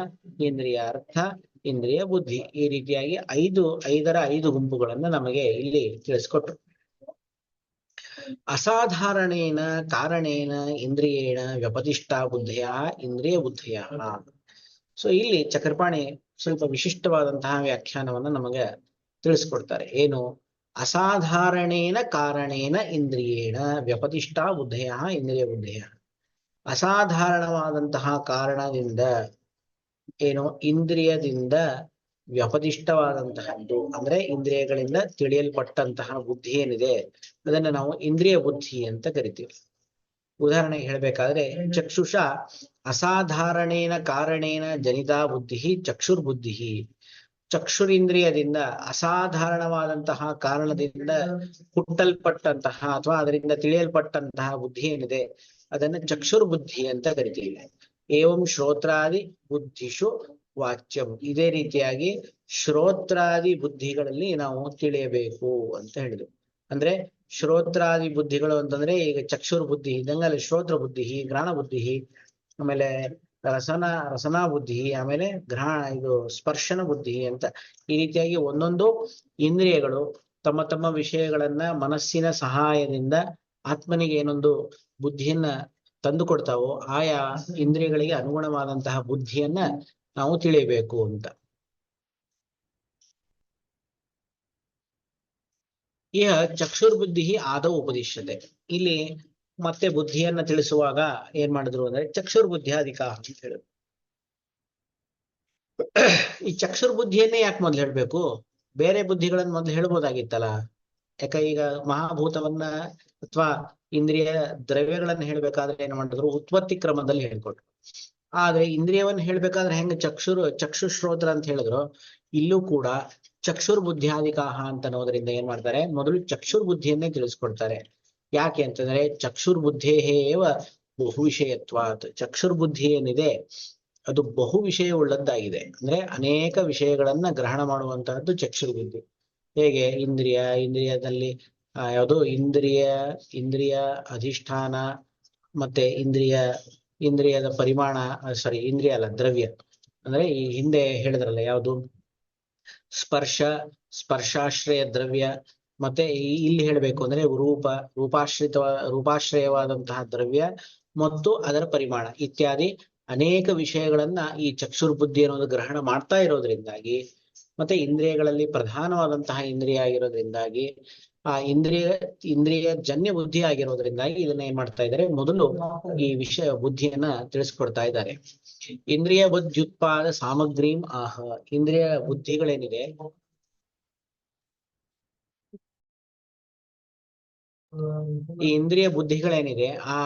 ಇಂದ್ರಿಯ ಅರ್ಥ, ಇಂದ್ರಿಯ ಬುದ್ಧಿ. ಈ ರೀತಿಯಾಗಿ 5ರ 5 ಗುಂಪುಗಳನ್ನ ನಮಗೆ ಇಲ್ಲಿ ತಿಳಿಸ್ಕೊಟ್ರು. ಅಸಾಧಾರಣೇನ ಕಾರಣೇನ ಇಂದ್ರಿಯೇಣ ವ್ಯಪದಿಷ್ಠ ಬುದ್ಧಯ ಇಂದ್ರಿಯ ಬುದ್ಧಯ. ಸೊ ಇಲ್ಲಿ ಚಕ್ರಪಾಣಿ ಸ್ವಲ್ಪ ವಿಶಿಷ್ಟವಾದಂತಹ ವ್ಯಾಖ್ಯಾನವನ್ನ ನಮಗೆ ತಿಳಿಸ್ಕೊಡ್ತಾರೆ. ಏನು? ಅಸಾಧಾರಣೇನ ಕಾರಣೇನ ಇಂದ್ರಿಯೇಣ ವ್ಯಪದಿಷ್ಠ ಬುದ್ಧಯ ಇಂದ್ರಿಯ ಬುದ್ಧಯ. ಅಸಾಧಾರಣವಾದಂತಹ ಕಾರಣದಿಂದ, ಏನು, ಇಂದ್ರಿಯದಿಂದ ವ್ಯಪದಿಷ್ಠವಾದಂತಹದ್ದು ಅಂದ್ರೆ ಇಂದ್ರಿಯಗಳಿಂದ ತಿಳಿಯಲ್ಪಟ್ಟಂತಹ ಬುದ್ಧಿ ಏನಿದೆ ಅದನ್ನ ನಾವು ಇಂದ್ರಿಯ ಬುದ್ಧಿ ಅಂತ ಕರಿತೀವಿ. ಉದಾಹರಣೆಗೆ ಹೇಳ್ಬೇಕಾದ್ರೆ, ಚಕ್ಷುಷ ಅಸಾಧಾರಣೇನ ಕಾರಣೇನ ಜನಿತಾ ಬುದ್ಧಿ ಚಕ್ಷುರ್ಬುದ್ಧಿ. ಚಕ್ಷುರಿಂದ್ರಿಯದಿಂದ ಅಸಾಧಾರಣವಾದಂತಹ ಕಾರಣದಿಂದ ಹುಟ್ಟಲ್ಪಟ್ಟಂತಹ ಅಥವಾ ಅದರಿಂದ ತಿಳಿಯಲ್ಪಟ್ಟಂತಹ ಬುದ್ಧಿ ಏನಿದೆ ಅದನ್ನ ಚಕ್ಷುರ್ಬುದ್ಧಿ ಅಂತ ಕರಿತೀವಿ. ಏವಂ ಶ್ರೋತ್ರಾದಿ ಬುದ್ಧಿಷು ವಾಚ್ಯಂ. ಇದೇ ರೀತಿಯಾಗಿ ಶ್ರೋತ್ರಾದಿ ಬುದ್ಧಿಗಳಲ್ಲಿ ನಾವು ತಿಳಿಯಬೇಕು ಅಂತ ಹೇಳಿದ್ರು. ಅಂದ್ರೆ ಶ್ರೋತ್ರಾದಿ ಬುದ್ಧಿಗಳು ಅಂತಂದ್ರೆ ಈಗ ಚಕ್ಷುರ್ ಬುದ್ಧಿ ಇದ್ದಂಗೆ ಅಲ್ಲಿ ಶ್ರೋತ್ರ ಬುದ್ಧಿ, ಘ್ರಾಣ ಬುದ್ಧಿ, ಆಮೇಲೆ ರಸನಾ ಬುದ್ಧಿ, ಆಮೇಲೆ ಇದು ಸ್ಪರ್ಶನ ಬುದ್ಧಿ ಅಂತ ಈ ರೀತಿಯಾಗಿ ಒಂದೊಂದು ಇಂದ್ರಿಯಗಳು ತಮ್ಮ ತಮ್ಮ ವಿಷಯಗಳನ್ನ ಮನಸ್ಸಿನ ಸಹಾಯದಿಂದ ಆತ್ಮನಿಗೆ ಏನೊಂದು ಬುದ್ಧಿಯನ್ನ ತಂದು ಕೊಡ್ತಾವೋ ಆಯಾ ಇಂದ್ರಿಯಗಳಿಗೆ ಅನುಗುಣವಾದಂತಹ ಬುದ್ಧಿಯನ್ನ ನಾವು ತಿಳಿಯಬೇಕು ಅಂತ. ಈಗ ಚಕ್ಷುರ್ಬುದ್ಧಿ ಆದವು ಉಪದಿಶ್ಯತೆ. ಇಲ್ಲಿ ಮತ್ತೆ ಬುದ್ಧಿಯನ್ನ ತಿಳಿಸುವಾಗ ಏನ್ ಮಾಡಿದ್ರು ಅಂದ್ರೆ ಚಕ್ಷುರ್ಬುದ್ಧ್ಯಾದಿಕ ಅಂತ ಹೇಳಿದ್ರು. ಈ ಚಕ್ಷುರ್ಬುದ್ಧಿಯನ್ನೇ ಯಾಕೆ ಮೊದ್ಲು ಹೇಳ್ಬೇಕು? ಬೇರೆ ಬುದ್ಧಿಗಳನ್ನ ಮೊದ್ಲು ಹೇಳ್ಬೋದಾಗಿತ್ತಲ್ಲ. ಯಾಕ ಈಗ ಮಹಾಭೂತವನ್ನ ಅಥವಾ ಇಂದ್ರಿಯ ದ್ರವ್ಯಗಳನ್ನ ಹೇಳ್ಬೇಕಾದ್ರೆ ಏನ್ ಮಾಡಿದ್ರು? ಉತ್ಪತ್ತಿ ಕ್ರಮದಲ್ಲಿ ಹೇಳ್ಕೊಟ್ರು. ಆದ್ರೆ ಇಂದ್ರಿಯವನ್ನ ಹೇಳ್ಬೇಕಾದ್ರೆ ಹೆಂಗ ಚಕ್ಷುಶ್ರೋತ್ರ ಅಂತ ಹೇಳಿದ್ರು, ಇಲ್ಲೂ ಕೂಡ ಚಕ್ಷುರ್ಬುದ್ಧ್ಯಾದಿಕಾಹ ಅಂತ ಅನ್ನೋದ್ರಿಂದ ಏನ್ ಮಾಡ್ತಾರೆ? ಮೊದಲು ಚಕ್ಷುರ್ಬುದ್ಧಿಯನ್ನೇ ತಿಳಿಸ್ಕೊಡ್ತಾರೆ. ಯಾಕೆ ಅಂತಂದ್ರೆ ಚಕ್ಷುರ್ಬುದ್ಧೇವ ಬಹು ವಿಷಯತ್ವಾತ್. ಚಕ್ಷುರ್ಬುದ್ಧಿ ಏನಿದೆ ಅದು ಬಹು ವಿಷಯ ಉಳ್ಳದ್ದಾಗಿದೆ. ಅಂದ್ರೆ ಅನೇಕ ವಿಷಯಗಳನ್ನ ಗ್ರಹಣ ಮಾಡುವಂತಹದ್ದು ಚಕ್ಷುರ್ಬುದ್ಧಿ. ಹೇಗೆ? ಇಂದ್ರಿಯದಲ್ಲಿ ಯಾವುದು? ಇಂದ್ರಿಯ ಅಧಿಷ್ಠಾನ, ಮತ್ತೆ ಇಂದ್ರಿಯದ ಪರಿಮಾಣ, ಇಂದ್ರಿಯ ಅಲ್ಲ, ದ್ರವ್ಯ. ಅಂದ್ರೆ ಈ ಹಿಂದೆ ಹೇಳಿದ್ರಲ್ಲ ಯಾವುದು? ಸ್ಪರ್ಶಾಶ್ರಯ ದ್ರವ್ಯ, ಮತ್ತೆ ಇಲ್ಲಿ ಹೇಳ್ಬೇಕು ಅಂದ್ರೆ ರೂಪಾಶ್ರಯವಾದಂತಹ ದ್ರವ್ಯ ಮತ್ತು ಅದರ ಪರಿಮಾಣ ಇತ್ಯಾದಿ ಅನೇಕ ವಿಷಯಗಳನ್ನ ಈ ಚಕ್ಷುರ್ಬುದ್ಧಿ ಅನ್ನೋದು ಗ್ರಹಣ ಮಾಡ್ತಾ ಇರೋದ್ರಿಂದಾಗಿ, ಮತ್ತೆ ಇಂದ್ರಿಯಗಳಲ್ಲಿ ಪ್ರಧಾನವಾದಂತಹ ಇಂದ್ರಿಯ ಆಗಿರೋದ್ರಿಂದಾಗಿ ಆ ಇಂದ್ರಿಯ ಜನ್ಯ ಬುದ್ಧಿ ಆಗಿರೋದ್ರಿಂದಾಗಿ ಇದನ್ನ ಏನ್ ಮಾಡ್ತಾ ಇದ್ದಾರೆ, ಮೊದಲು ಈ ವಿಷಯ ಬುದ್ಧಿಯನ್ನ ತಿಳಿಸ್ಕೊಡ್ತಾ ಇದ್ದಾರೆ. ಇಂದ್ರಿಯ ಬುದ್ಧ್ಯುತ್ಪಾದ ಸಾಮಗ್ರೀಂ ಆಹ. ಇಂದ್ರಿಯ ಬುದ್ಧಿಗಳೇನಿದೆ, ಈ ಇಂದ್ರಿಯ ಬುದ್ಧಿಗಳೇನಿದೆ, ಆ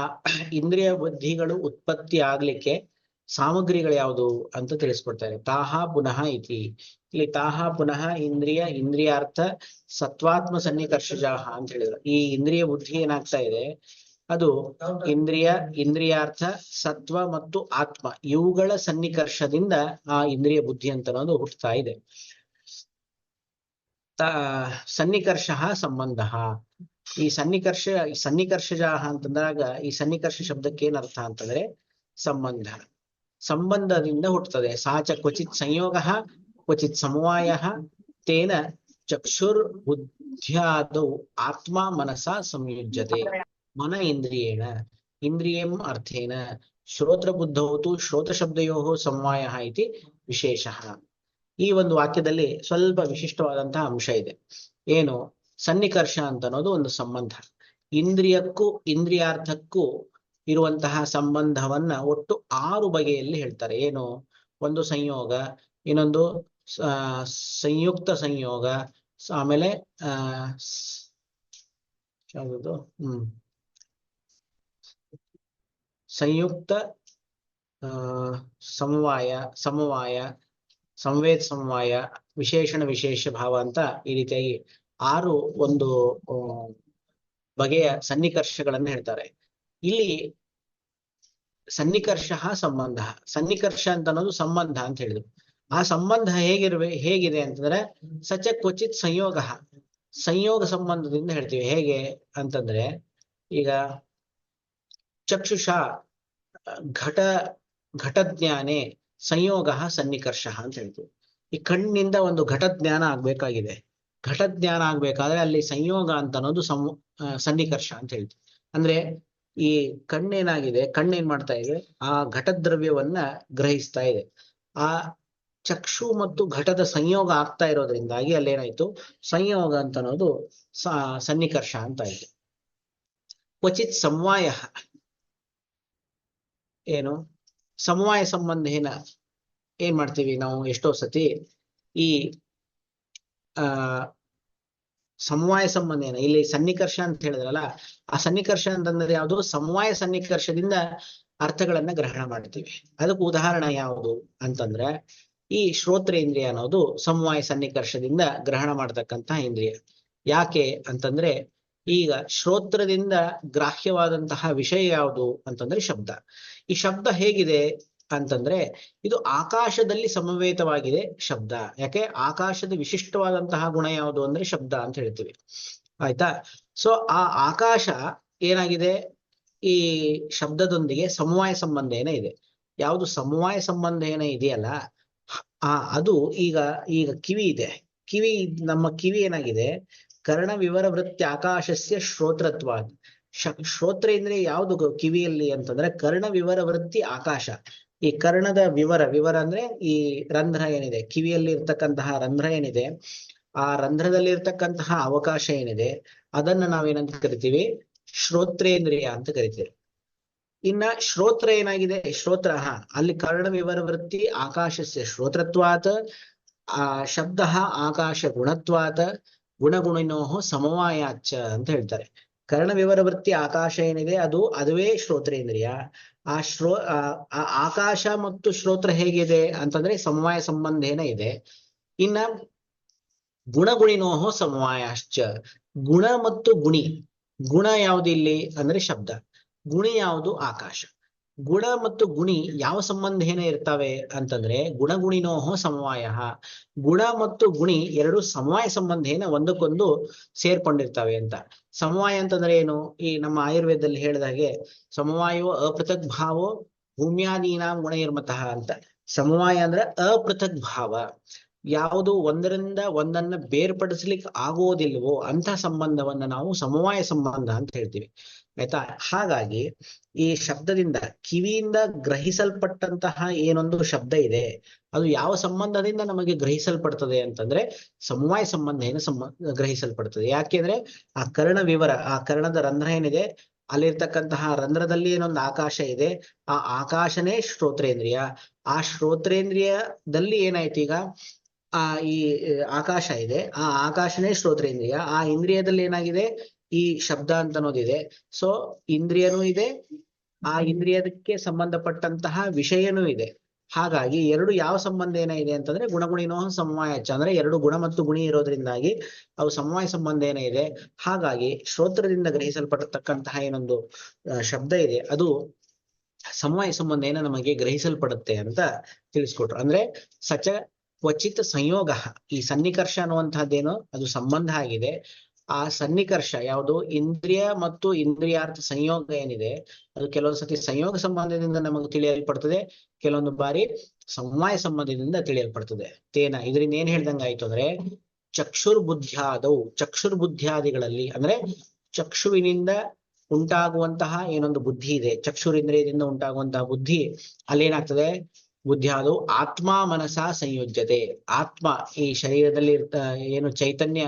ಇಂದ್ರಿಯ ಬುದ್ಧಿಗಳು ಉತ್ಪತ್ತಿ ಆಗ್ಲಿಕ್ಕೆ ಸಾಮಗ್ರಿಗಳು ಯಾವುದು ಅಂತ ತಿಳಿಸ್ಕೊಡ್ತಾರೆ. ತಾಹ ಪುನಃ ಇತಿ. ಇಲ್ಲಿ ತಾಹ ಪುನಃ ಇಂದ್ರಿಯಾರ್ಥ ಸತ್ವಾತ್ಮ ಸನ್ನಿಕರ್ಷಜಾಹ ಅಂತ ಹೇಳಿದ್ರು. ಈ ಇಂದ್ರಿಯ ಬುದ್ಧಿ ಏನಾಗ್ತಾ ಇದೆ, ಅದು ಇಂದ್ರಿಯಾರ್ಥ ಸತ್ವ ಮತ್ತು ಆತ್ಮ ಇವುಗಳ ಸನ್ನಿಕರ್ಷದಿಂದ ಆ ಇಂದ್ರಿಯ ಬುದ್ಧಿ ಅಂತ ಅನ್ನೋದು ಹುಟ್ಟುತ್ತಾ ಇದೆ. ಸನ್ನಿಕರ್ಷ ಸಂಬಂಧ. ಈ ಸನ್ನಿಕರ್ಷಜಾಹ ಅಂತಂದಾಗ ಈ ಸನ್ನಿಕರ್ಷ ಶಬ್ದಕ್ಕೆ ಏನ್ ಅರ್ಥ ಅಂತಂದ್ರೆ ಸಂಬಂಧ. ಸಂಬಂಧದಿಂದ ಹುಟ್ಟುತ್ತದೆ. ಸಾಚ ಕ್ವಚಿತ್ ಸಂಯೋಗ ಕ್ವಚಿತ್ ಸಮವಾಯ ತೇನ ಚಕ್ಷುರ್ ಬುದ್ಧ್ಯಾದೌ ಆತ್ಮ ಮನಸ ಸಂಯುಜ್ಯತೆ. ಮನ ಇಂದ್ರಿಯೇಣ ಇಂದ್ರಿಯಂ ಅರ್ಥೇನ ಶ್ರೋತ್ರ ಬುದ್ಧೌತು ಶ್ರೋತ್ರ ಶಬ್ದಯೋ ಸಮವಾಯ ಇತಿ ವಿಶೇಷ. ಈ ಒಂದು ವಾಕ್ಯದಲ್ಲಿ ಸ್ವಲ್ಪ ವಿಶಿಷ್ಟವಾದಂತಹ ಅಂಶ ಇದೆ. ಏನು? ಸನ್ನಿಕರ್ಷ ಅಂತ ಅನ್ನೋದು ಒಂದು ಸಂಬಂಧ. ಇಂದ್ರಿಯಕ್ಕೂ ಇಂದ್ರಿಯಾರ್ಥಕ್ಕೂ ಇರುವಂತಹ ಸಂಬಂಧವನ್ನ ಒಟ್ಟು 6 ಬಗೆಯಲ್ಲಿ ಹೇಳ್ತಾರೆ. ಏನು? ಒಂದು ಸಂಯೋಗ, ಇನ್ನೊಂದು ಸಂಯುಕ್ತ ಸಂಯೋಗ, ಆಮೇಲೆ ಯಾವುದು ಸಂಯುಕ್ತ ಸಮವಾಯ, ಸಂವೇದ ಸಮವಾಯ, ವಿಶೇಷಣ ವಿಶೇಷ ಭಾವ ಅಂತ ಈ ರೀತಿಯಾಗಿ 6 ಒಂದು ಬಗೆಯ ಸನ್ನಿಕರ್ಷಗಳನ್ನ ಹೇಳ್ತಾರೆ. ಇಲ್ಲಿ ಸನ್ನಿಕರ್ಷ ಸಂಬಂಧ, ಸನ್ನಿಕರ್ಷ ಅಂತ ಅನ್ನೋದು ಸಂಬಂಧ ಅಂತ ಹೇಳಿದ್ರು. ಆ ಸಂಬಂಧ ಹೇಗಿದೆ ಅಂತಂದ್ರೆ ಸಚ ಕ್ವಚಿತ್ ಸಂಯೋಗ ಸಂಬಂಧದಿಂದ ಹೇಳ್ತೀವಿ. ಹೇಗೆ ಅಂತಂದ್ರೆ, ಈಗ ಚಕ್ಷುಷ ಘಟಜ್ಞಾನೆ ಸಂಯೋಗ ಸನ್ನಿಕರ್ಷ ಅಂತ ಹೇಳ್ತೀವಿ. ಈ ಕಣ್ಣಿಂದ ಒಂದು ಘಟಜ್ಞಾನ ಆಗ್ಬೇಕಾಗಿದೆ. ಘಟಜ್ಞಾನ ಆಗ್ಬೇಕಾದ್ರೆ ಅಲ್ಲಿ ಸಂಯೋಗ ಅಂತ ಅನ್ನೋದು ಸನ್ನಿಕರ್ಷ ಅಂತ ಹೇಳ್ತೀವಿ. ಅಂದ್ರೆ ಈ ಕಣ್ಣೇನಾಗಿದೆ, ಕಣ್ಣೇನ್ ಮಾಡ್ತಾ ಇದೆ, ಆ ಘಟದ್ರವ್ಯವನ್ನ ಗ್ರಹಿಸ್ತಾ ಇದೆ. ಆ ಚಕ್ಷು ಮತ್ತು ಘಟದ ಸಂಯೋಗ ಆಗ್ತಾ ಇರೋದ್ರಿಂದಾಗಿ ಅಲ್ಲೇನಾಯ್ತು, ಸಂಯೋಗ ಅಂತ ಅನ್ನೋದು ಸನ್ನಿಕರ್ಷ ಅಂತ ಆಯ್ತು. ಕ್ವಚಿತ್ ಸಮವಾಯ, ಏನು ಸಮವಾಯ ಸಂಬಂಧ ಏನ್ ಮಾಡ್ತೀವಿ ನಾವು ಎಷ್ಟೋ ಸತಿ, ಈ ಸಮವಾಯ ಸಂಬಂಧ ಇಲ್ಲಿ ಸನ್ನಿಕರ್ಷ ಅಂತ ಹೇಳಿದ್ರಲ್ಲ, ಆ ಸನ್ನಿಕರ್ಷ ಅಂತಂದ್ರೆ ಯಾವುದು? ಸಮವಾಯ ಸನ್ನಿಕರ್ಷದಿಂದ ಅರ್ಥಗಳನ್ನ ಗ್ರಹಣ ಮಾಡ್ತೀವಿ. ಅದಕ್ಕೆ ಉದಾಹರಣೆ ಯಾವುದು ಅಂತಂದ್ರೆ, ಈ ಶ್ರೋತ್ರೇಂದ್ರಿಯ ಅನ್ನೋದು ಸಮವಾಯ ಸನ್ನಿಕರ್ಷದಿಂದ ಗ್ರಹಣ ಮಾಡತಕ್ಕಂತಹ ಇಂದ್ರಿಯ. ಯಾಕೆ ಅಂತಂದ್ರೆ, ಈಗ ಶ್ರೋತ್ರದಿಂದ ಗ್ರಾಹ್ಯವಾದಂತಹ ವಿಷಯ ಯಾವುದು ಅಂತಂದ್ರೆ ಶಬ್ದ. ಈ ಶಬ್ದ ಹೇಗಿದೆ ಅಂತಂದ್ರೆ, ಇದು ಆಕಾಶದಲ್ಲಿ ಸಮವೇತವಾಗಿದೆ ಶಬ್ದ. ಯಾಕೆ? ಆಕಾಶದ ವಿಶಿಷ್ಟವಾದಂತಹ ಗುಣ ಯಾವುದು ಅಂದ್ರೆ ಶಬ್ದ ಅಂತ ಹೇಳ್ತೀವಿ. ಆಯ್ತಾ? ಸೊ ಆ ಆಕಾಶ ಏನಾಗಿದೆ, ಈ ಶಬ್ದದೊಂದಿಗೆ ಸಮವಾಯ ಸಂಬಂಧ ಇದೆ. ಯಾವುದು ಸಮವಾಯ ಸಂಬಂಧ ಇದೆಯಲ್ಲ, ಅದು ಈಗ ಕಿವಿ ಇದೆ. ನಮ್ಮ ಕಿವಿ ಏನಾಗಿದೆ, ಕರ್ಣ ವಿವರ ವೃತ್ತಿ ಆಕಾಶಸ್ಯ ಶ್ರೋತ್ರತ್ವ. ಶ್ರೋತ್ರೇಂದ್ರಿಯ ಯಾವುದು ಕಿವಿಯಲ್ಲಿ ಅಂತಂದ್ರೆ ಕರ್ಣ ವಿವರ ವೃತ್ತಿ ಆಕಾಶ. ಈ ಕರ್ಣದ ವಿವರ ಅಂದ್ರೆ ಈ ರಂಧ್ರ ಏನಿದೆ, ಕಿವಿಯಲ್ಲಿ ಇರ್ತಕ್ಕಂತಹ ರಂಧ್ರ ಏನಿದೆ, ಆ ರಂಧ್ರದಲ್ಲಿ ಇರ್ತಕ್ಕಂತಹ ಅವಕಾಶ ಏನಿದೆ, ಅದನ್ನ ನಾವೇನಂತ ಕರಿತೀವಿ? ಶ್ರೋತ್ರೇಂದ್ರಿಯ ಅಂತ ಕರಿತೀವಿ. ಇನ್ನ ಶ್ರೋತ್ರ ಏನಾಗಿದೆ, ಶ್ರೋತ್ರ ಅಲ್ಲಿ ಕರ್ಣ ವಿವರ ವೃತ್ತಿ ಆಕಾಶಸ್ಯ ಶ್ರೋತ್ರತ್ವಾತ್ ಶಬ್ದ ಆಕಾಶ ಗುಣತ್ವಾತ್ ಗುಣಗುಣಿನೋಹೋ ಸಮವಾಯಾಚ ಅಂತ ಹೇಳ್ತಾರೆ. ಕರ್ಣ ವಿವರ ವೃತ್ತಿ ಆಕಾಶ ಏನಿದೆ ಅದುವೇ ಶ್ರೋತ್ರೇಂದ್ರಿಯ. ಆಕಾಶ ಮತ್ತು ಶ್ರೋತ್ರ ಹೇಗಿದೆ ಅಂತಂದ್ರೆ ಸಮವಾಯ ಸಂಬಂಧ ಇದೆ. ಇನ್ನ ಗುಣಗುಣಿನೋಹೋ ಸಮವಾಯಾಶ್ಚ, ಗುಣ ಮತ್ತು ಗುಣ ಯಾವುದು ಇಲ್ಲಿ ಅಂದ್ರೆ ಶಬ್ದ, ಗುಣಿ ಯಾವುದು ಆಕಾಶ. ಗುಣ ಮತ್ತು ಗುಣಿ ಯಾವ ಸಂಬಂಧ ಇರ್ತವೆ ಅಂತಂದ್ರೆ ಗುಣಗುಣಿನೋಹೋ ಸಮವಾಯ. ಗುಣ ಮತ್ತು ಗುಣಿ ಎರಡು ಸಮವಾಯ ಸಂಬಂಧ ಒಂದಕ್ಕೊಂದು ಸೇರ್ಕೊಂಡಿರ್ತವೆ ಅಂತ. ಸಮವಾಯ ಅಂತಂದ್ರೆ ಏನು? ಈ ನಮ್ಮ ಆಯುರ್ವೇದದಲ್ಲಿ ಹೇಳಿದ ಹಾಗೆ ಸಮವಾಯೋ ಅಪೃಥಕ್ ಭಾವೋ ಭೂಮ್ಯಾದೀನಾಂ ಗುಣೈರ್ಮತಃ ಅಂತ. ಸಮವಾಯ ಅಂದ್ರೆ ಅಪೃಥಕ್ ಭಾವ, ಯಾವುದು ಒಂದರಿಂದ ಒಂದನ್ನ ಬೇರ್ಪಡಿಸ್ಲಿಕ್ಕೆ ಆಗೋದಿಲ್ವೋ ಅಂತ ಸಂಬಂಧವನ್ನ ನಾವು ಸಮವಾಯ ಸಂಬಂಧ ಅಂತ ಹೇಳ್ತೀವಿ. ಆಯ್ತಾ? ಹಾಗಾಗಿ ಈ ಶಬ್ದದಿಂದ ಕಿವಿಯಿಂದ ಗ್ರಹಿಸಲ್ಪಟ್ಟಂತಹ ಏನೊಂದು ಶಬ್ದ ಇದೆ, ಅದು ಯಾವ ಸಂಬಂಧದಿಂದ ನಮಗೆ ಗ್ರಹಿಸಲ್ಪಡ್ತದೆ ಅಂತಂದ್ರೆ ಸಮವಾಯ ಸಂಬಂಧ ಗ್ರಹಿಸಲ್ಪಡ್ತದೆ. ಯಾಕೆಂದ್ರೆ ಆ ಕರ್ಣ ವಿವರ, ಆ ಕರ್ಣದ ರಂಧ್ರ ಏನಿದೆ, ಅಲ್ಲಿರ್ತಕ್ಕಂತಹ ರಂಧ್ರದಲ್ಲಿ ಏನೊಂದು ಆಕಾಶ ಇದೆ, ಆ ಆಕಾಶನೇ ಶ್ರೋತ್ರೇಂದ್ರಿಯ. ಆ ಶ್ರೋತ್ರೇಂದ್ರಿಯದಲ್ಲಿ ಏನಾಯ್ತು, ಈಗ ಆ ಈ ಆಕಾಶ ಇದೆ, ಆ ಆಕಾಶನೇ ಶ್ರೋತ್ರೇಂದ್ರಿಯ. ಆ ಇಂದ್ರಿಯದಲ್ಲಿ ಏನಾಗಿದೆ, ಈ ಶಬ್ದ ಅಂತ ಅನ್ನೋದಿದೆ. ಸೊ ಇಂದ್ರಿಯನೂ ಇದೆ, ಆ ಇಂದ್ರಿಯಕ್ಕೆ ಸಂಬಂಧಪಟ್ಟಂತಹ ವಿಷಯನೂ ಇದೆ. ಹಾಗಾಗಿ ಎರಡು ಯಾವ ಸಂಬಂಧ ಏನಿದೆ ಅಂತಂದ್ರೆ ಗುಣಗುಣಿನೋ ಸಮವಾಯಚ್ಚ, ಅಂದ್ರೆ ಎರಡು ಗುಣ ಮತ್ತು ಗುಣಿ ಇರೋದ್ರಿಂದಾಗಿ ಅವು ಸಮವಾಯ ಸಂಬಂಧ ಏನಿದೆ. ಹಾಗಾಗಿ ಶ್ರೋತ್ರದಿಂದ ಗ್ರಹಿಸಲ್ಪಡತಕ್ಕಂತಹ ಏನೊಂದು ಶಬ್ದ ಇದೆ, ಅದು ಸಮವಾಯ ಸಂಬಂಧ ನಮಗೆ ಗ್ರಹಿಸಲ್ಪಡುತ್ತೆ ಅಂತ ತಿಳಿಸ್ಕೊಟ್ರು. ಅಂದ್ರೆ ಸಚ ಕ್ವಚಿತ್ ಸಂಯೋಗ, ಈ ಸನ್ನಿಕರ್ಷ ಅನ್ನುವಂತಹದ್ದೇನು ಅದು ಸಂಬಂಧ ಆಗಿದೆ. ಆ ಸನ್ನಿಕರ್ಷ ಯಾವುದು, ಇಂದ್ರಿಯ ಮತ್ತು ಇಂದ್ರಿಯಾರ್ಥ ಸಂಯೋಗ ಏನಿದೆ, ಅದು ಕೆಲವೊಂದು ಸತಿ ಸಂಯೋಗ ಸಂಬಂಧದಿಂದ ನಮಗೆ ತಿಳಿಯಲ್ಪಡ್ತದೆ, ಕೆಲವೊಂದು ಬಾರಿ ಸಮವಾಯ ಸಂಬಂಧದಿಂದ ತಿಳಿಯಲ್ಪಡ್ತದೆ. ತೇನ, ಇದರಿಂದ ಏನ್ ಹೇಳ್ದಂಗಾಯ್ತು ಅಂದ್ರೆ ಚಕ್ಷುರ್ಬುದ್ಧ್ಯಾದವು, ಚಕ್ಷುರ್ಬುದ್ಧ್ಯಾದಿಗಳಲ್ಲಿ ಅಂದ್ರೆ ಚಕ್ಷುವಿನಿಂದ ಉಂಟಾಗುವಂತಹ ಏನೊಂದು ಬುದ್ಧಿ ಇದೆ, ಚಕ್ಷುರಿಂದ್ರಿಯದಿಂದ ಉಂಟಾಗುವಂತಹ ಬುದ್ಧಿ ಅಲ್ಲೇನಾಗ್ತದೆ, ಬುದ್ಧಿಯಾದವು ಆತ್ಮ ಮನಸ ಸಂಯೋಜ್ಯತೆ. ಆತ್ಮ ಈ ಶರೀರದಲ್ಲಿ ಏನು ಚೈತನ್ಯ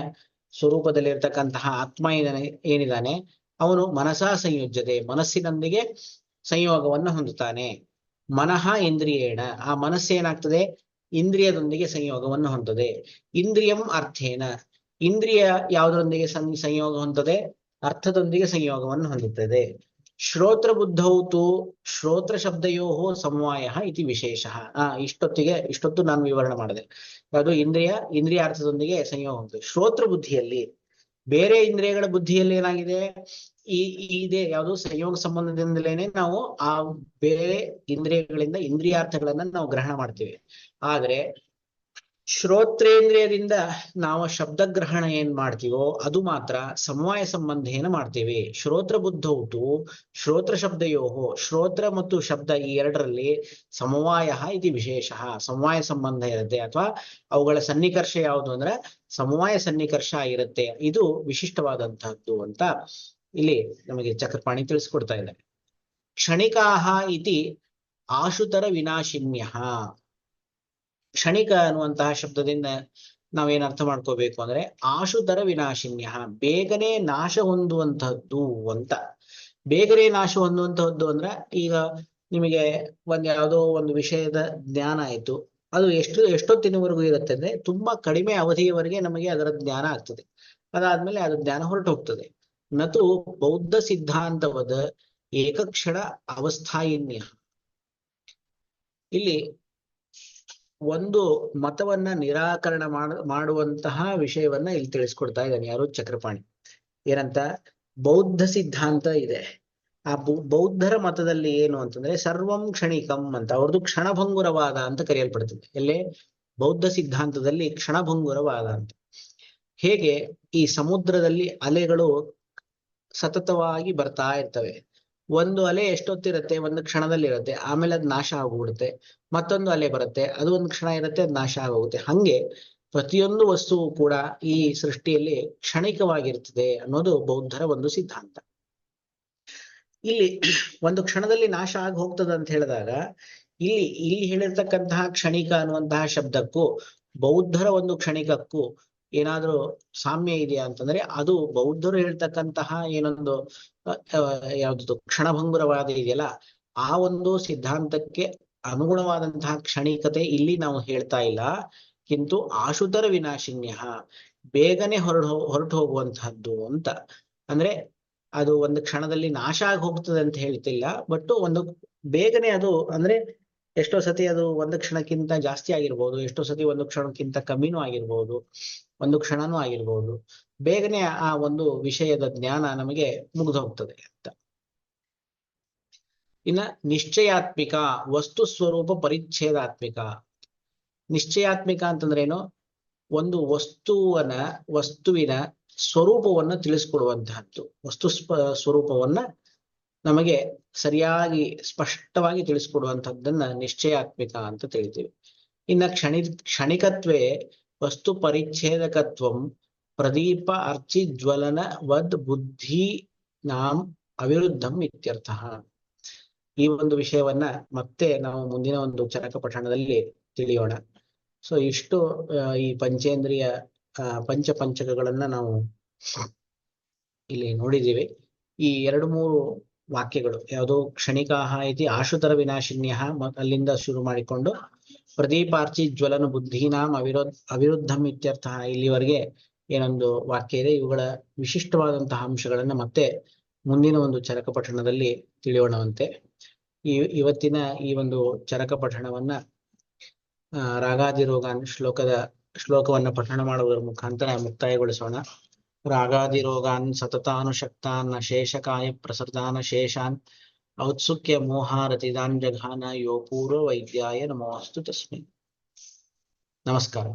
ಸ್ವರೂಪದಲ್ಲಿರ್ತಕ್ಕಂತಹ ಆತ್ಮ ಏನಿದಾನೆ, ಅವನು ಮನಸ ಸಂಯೋಜ್ಯತೆ, ಮನಸ್ಸಿನೊಂದಿಗೆ ಸಂಯೋಗವನ್ನು ಹೊಂದುತ್ತಾನೆ. ಮನಃ ಇಂದ್ರಿಯೇಣ, ಆ ಮನಸ್ಸೇನಾಗ್ತದೆ, ಇಂದ್ರಿಯದೊಂದಿಗೆ ಸಂಯೋಗವನ್ನು ಹೊಂದದೆ. ಇಂದ್ರಿಯಂ ಅರ್ಥೇನ, ಇಂದ್ರಿಯ ಯಾವುದರೊಂದಿಗೆ ಸಂಯೋಗ ಹೊಂದದೆ, ಅರ್ಥದೊಂದಿಗೆ ಸಂಯೋಗವನ್ನು ಹೊಂದುತ್ತದೆ. ಶ್ರೋತ್ರ ಬುದ್ಧೌತು ಶ್ರೋತ್ರ ಶಬ್ದಯೋ ಸಮವಾಯ ಇತಿ ವಿಶೇಷ. ಇಷ್ಟೊತ್ತು ನಾನು ವಿವರಣೆ ಮಾಡಿದೆ. ಅದು ಇಂದ್ರಿಯಾರ್ಥದೊಂದಿಗೆ ಸಂಯೋಗ ಹೊಂದುತ್ತದೆ. ಶ್ರೋತ್ರ ಬುದ್ಧಿಯಲ್ಲಿ, ಬೇರೆ ಇಂದ್ರಿಯಗಳ ಬುದ್ಧಿಯಲ್ಲಿ ಏನಾಗಿದೆ, ಇದೆ ಯಾವುದು ಸಂಯೋಗ ಸಂಬಂಧದಿಂದಲೇನೆ ನಾವು ಆ ಬೇರೆ ಇಂದ್ರಿಯಗಳಿಂದ ಇಂದ್ರಿಯಾರ್ಥಗಳನ್ನ ನಾವು ಗ್ರಹಣ ಮಾಡ್ತೀವಿ. ಆದ್ರೆ ಶ್ರೋತ್ರೇಂದ್ರಿಯದಿಂದ ನಾವು ಶಬ್ದ ಗ್ರಹಣ ಏನ್ ಮಾಡ್ತೀವೋ ಅದು ಮಾತ್ರ ಸಮವಾಯ ಸಂಬಂಧ ಮಾಡ್ತೀವಿ. ಶ್ರೋತ್ರ ಬುದ್ಧೌತು ಶ್ರೋತ್ರ ಶಬ್ದಯೋಹೋ, ಶ್ರೋತ್ರ ಮತ್ತು ಶಬ್ದ ಈ ಎರಡರಲ್ಲಿ ಸಮವಾಯ ಇದು ವಿಶೇಷ, ಸಮವಾಯ ಸಂಬಂಧ ಇರುತ್ತೆ, ಅಥವಾ ಅವುಗಳ ಸನ್ನಿಕರ್ಷ ಯಾವುದು ಅಂದ್ರೆ ಸಮವಾಯ ಸನ್ನಿಕರ್ಷ ಇರುತ್ತೆ. ಇದು ವಿಶಿಷ್ಟವಾದಂತಹದ್ದು ಅಂತ ಇಲ್ಲಿ ನಮಗೆ ಚಕ್ರಪಾಣಿ ತಿಳಿಸ್ಕೊಡ್ತಾ ಇದ್ದಾರೆ. ಕ್ಷಣಿಕಾಹ ಇತಿ ಆಶುತರ ವಿನಾಶಿನ್ಯ. ಕ್ಷಣಿಕ ಅನ್ನುವಂತಹ ಶಬ್ದದಿಂದ ನಾವೇನ್ ಅರ್ಥ ಮಾಡ್ಕೋಬೇಕು ಅಂದ್ರೆ ಆಶುತರ ವಿನಾಶಿನ್ಯ, ಬೇಗನೆ ನಾಶ ಹೊಂದುವಂತಹದ್ದು ಅಂತ. ಬೇಗನೆ ನಾಶ ಹೊಂದುವಂತಹದ್ದು ಅಂದ್ರೆ ಈಗ ನಿಮಗೆ ಯಾವುದೋ ಒಂದು ವಿಷಯದ ಜ್ಞಾನ ಆಯ್ತು, ಅದು ಎಷ್ಟೊತ್ತಿನವರೆಗೂ ಇರುತ್ತೆ ಅಂದ್ರೆ ತುಂಬಾ ಕಡಿಮೆ ಅವಧಿಯವರೆಗೆ ನಮಗೆ ಅದರ ಜ್ಞಾನ ಆಗ್ತದೆ. ಅದಾದ್ಮೇಲೆ ಅದು ಜ್ಞಾನ ಹೊರಟು ಹೋಗ್ತದೆ. ನತು ಬೌದ್ಧ ಸಿದ್ಧಾಂತವದ ಏಕಕ್ಷಣ ಅವಸ್ಥಾಯಿನ್ಯ. ಇಲ್ಲಿ ಒಂದು ಮತವನ್ನ ನಿರಾಕರಣ ಮಾಡುವಂತಹ ವಿಷಯವನ್ನ ಇಲ್ಲಿ ತಿಳಿಸ್ಕೊಡ್ತಾ ಇದ್ದಾನೆ ಯಾರು, ಚಕ್ರಪಾಣಿ. ಏನಂತ, ಬೌದ್ಧ ಸಿದ್ಧಾಂತ ಇದೆ. ಆ ಬೌದ್ಧರ ಮತದಲ್ಲಿ ಏನು ಅಂತಂದ್ರೆ ಸರ್ವಂ ಕ್ಷಣಿಕಂ ಅಂತ, ಅವ್ರದ್ದು ಕ್ಷಣಭಂಗುರವಾದ ಅಂತ ಕರೆಯಲ್ಪಡ್ತದೆ. ಎಲ್ಲೇ ಬೌದ್ಧ ಸಿದ್ಧಾಂತದಲ್ಲಿ ಕ್ಷಣಭಂಗುರವಾದ ಅಂತ. ಹೇಗೆ ಈ ಸಮುದ್ರದಲ್ಲಿ ಅಲೆಗಳು ಸತತವಾಗಿ ಬರ್ತಾ ಇರ್ತವೆ. ಒಂದು ಅಲೆ ಎಷ್ಟೊತ್ತಿರುತ್ತೆ, ಒಂದು ಕ್ಷಣದಲ್ಲಿ ಇರುತ್ತೆ, ಆಮೇಲೆ ಅದು ನಾಶ ಆಗೋಗ್ಬಿಡುತ್ತೆ. ಮತ್ತೊಂದು ಅಲೆ ಬರುತ್ತೆ, ಅದು ಒಂದು ಕ್ಷಣ ಇರುತ್ತೆ, ಅದು ನಾಶ ಆಗೋಗುತ್ತೆ. ಹಂಗೆ ಪ್ರತಿಯೊಂದು ವಸ್ತುವು ಕೂಡ ಈ ಸೃಷ್ಟಿಯಲ್ಲಿ ಕ್ಷಣಿಕವಾಗಿರ್ತದೆ ಅನ್ನೋದು ಬೌದ್ಧರ ಒಂದು ಸಿದ್ಧಾಂತ. ಇಲ್ಲಿ ಒಂದು ಕ್ಷಣದಲ್ಲಿ ನಾಶ ಆಗಿ ಹೋಗ್ತದೆ ಅಂತ ಹೇಳಿದಾಗ ಇಲ್ಲಿ ಹೇಳಿರ್ತಕ್ಕಂತಹ ಕ್ಷಣಿಕ ಅನ್ನುವಂತಹ ಶಬ್ದಕ್ಕೂ ಬೌದ್ಧರ ಒಂದು ಕ್ಷಣಿಕಕ್ಕೂ ಏನಾದ್ರೂ ಸಾಮ್ಯ ಇದೆಯಾ ಅಂತಂದ್ರೆ ಅದು ಬೌದ್ಧರು ಹೇಳ್ತಕ್ಕಂತಹ ಏನೊಂದು ಯಾವ್ದು ಕ್ಷಣಭಂಗುರವಾದ ಇದೆಯಲ್ಲ, ಆ ಒಂದು ಸಿದ್ಧಾಂತಕ್ಕೆ ಅನುಗುಣವಾದಂತಹ ಕ್ಷಣಿಕತೆ ಇಲ್ಲಿ ನಾವು ಹೇಳ್ತಾ ಇಲ್ಲ. ಕಿಂತು ಆಶುತರ ವಿನಾಶಿನ್ಯ, ಬೇಗನೆ ಹೊರಟು ಹೋಗುವಂತಹದ್ದು ಅಂತ. ಅಂದ್ರೆ ಅದು ಒಂದು ಕ್ಷಣದಲ್ಲಿ ನಾಶ ಆಗಿ ಹೋಗ್ತದೆ ಅಂತ ಹೇಳ್ತಿಲ್ಲ, ಬಟ್ ಒಂದು ಬೇಗನೆ ಅದು ಅಂದ್ರೆ ಎಷ್ಟೋ ಸತಿ ಅದು ಒಂದು ಕ್ಷಣಕ್ಕಿಂತ ಜಾಸ್ತಿ ಆಗಿರ್ಬೋದು, ಎಷ್ಟೋ ಸತಿ ಒಂದು ಕ್ಷಣಕ್ಕಿಂತ ಕಮ್ಮಿನೂ ಆಗಿರ್ಬೋದು, ಒಂದು ಕ್ಷಣನೂ ಆಗಿರ್ಬೋದು. ಬೇಗನೆ ಆ ಒಂದು ವಿಷಯದ ಜ್ಞಾನ ನಮಗೆ ಮುಗಿದು ಹೋಗ್ತದೆ ಅಂತ. ಇನ್ನ ನಿಶ್ಚಯಾತ್ಮಿಕ ವಸ್ತು ಸ್ವರೂಪ ಪರಿಚ್ಛೇದಾತ್ಮಿಕ. ನಿಶ್ಚಯಾತ್ಮಿಕ ಅಂತಂದ್ರೆ ಏನು, ಒಂದು ವಸ್ತುವಿನ ಸ್ವರೂಪವನ್ನ ತಿಳಿಸ್ಕೊಡುವಂತಹದ್ದು, ವಸ್ತು ಸ್ವರೂಪವನ್ನ ನಮಗೆ ಸರಿಯಾಗಿ ಸ್ಪಷ್ಟವಾಗಿ ತಿಳಿಸ್ಕೊಡುವಂತಹದ್ದನ್ನ ನಿಶ್ಚಯಾತ್ಮಿಕ ಅಂತ ತಿಳಿತೀವಿ. ಇನ್ನ ಕ್ಷಣಿಕತ್ವೇ ವಸ್ತು ಪರಿಚ್ಛೇದಕತ್ವಂ ಪ್ರದೀಪ ಅರ್ಚಿ ಜ್ವಲನ ವದ್ ಬುದ್ಧಿ ನಾಂ ಅವಿರುದ್ಧಂ ಇತ್ಯರ್ಥಃ. ಈ ಒಂದು ವಿಷಯವನ್ನ ಮತ್ತೆ ನಾವು ಮುಂದಿನ ಒಂದು ಚರಕ ಪಠಣದಲ್ಲಿ ತಿಳಿಯೋಣ. ಸೊ ಇಷ್ಟು ಈ ಪಂಚೇಂದ್ರಿಯ ಪಂಚಪಂಚಕಗಳನ್ನ ನಾವು ಇಲ್ಲಿ ನೋಡಿದ್ದೀವಿ. ಈ 2-3 ವಾಕ್ಯಗಳು ಯಾವುದು ಕ್ಷಣಿಕಾಹ ಇತಿ ಆಶುತರ ವಿನಾಶಿನ್ಯ, ಅಲ್ಲಿಂದ ಶುರು ಮಾಡಿಕೊಂಡು ಪ್ರದೀಪಾರ್ಚಿ ಜ್ವಲನ ಬುದ್ಧೀನಾಂ ಅವಿರುದ್ಧಂ ಇತ್ಯರ್ಥ ಇಲ್ಲಿವರೆಗೆ ಏನೊಂದು ವಾಕ್ಯ ಇದೆ. ಇವುಗಳ ವಿಶಿಷ್ಟವಾದಂತಹ ಅಂಶಗಳನ್ನ ಮತ್ತೆ ಮುಂದಿನ ಒಂದು ಚರಕ ಪಠಣದಲ್ಲಿ ತಿಳಿಯೋಣವಂತೆ. ಇವತ್ತಿನ ಈ ಒಂದು ಚರಕ ಪಠಣವನ್ನ ರಾಗಾದಿರೋಗಾನ್ ಶ್ಲೋಕವನ್ನ ಪಠಣ ಮಾಡುವುದರ ಮುಖಾಂತರ ಮುಕ್ತಾಯಗೊಳಿಸೋಣ. ರಾಗಾದಿರೋಗಾನ್ ಸತತಾನುಶಕ್ತಾನ್ ಶೇಷಕಾಯ ಪ್ರಸೃತಾನ್ ಶೇಷಾನ್ ಔತ್ಸುಕ್ಯ ಮೋಹಾರತಿದಾನ್ ಜಘಾನ ಯೋ ಪೂರ್ವ ವೈದ್ಯಾಯ ನಮೋಸ್ತು ತಸ್ಮೈ. ನಮಸ್ಕಾರ.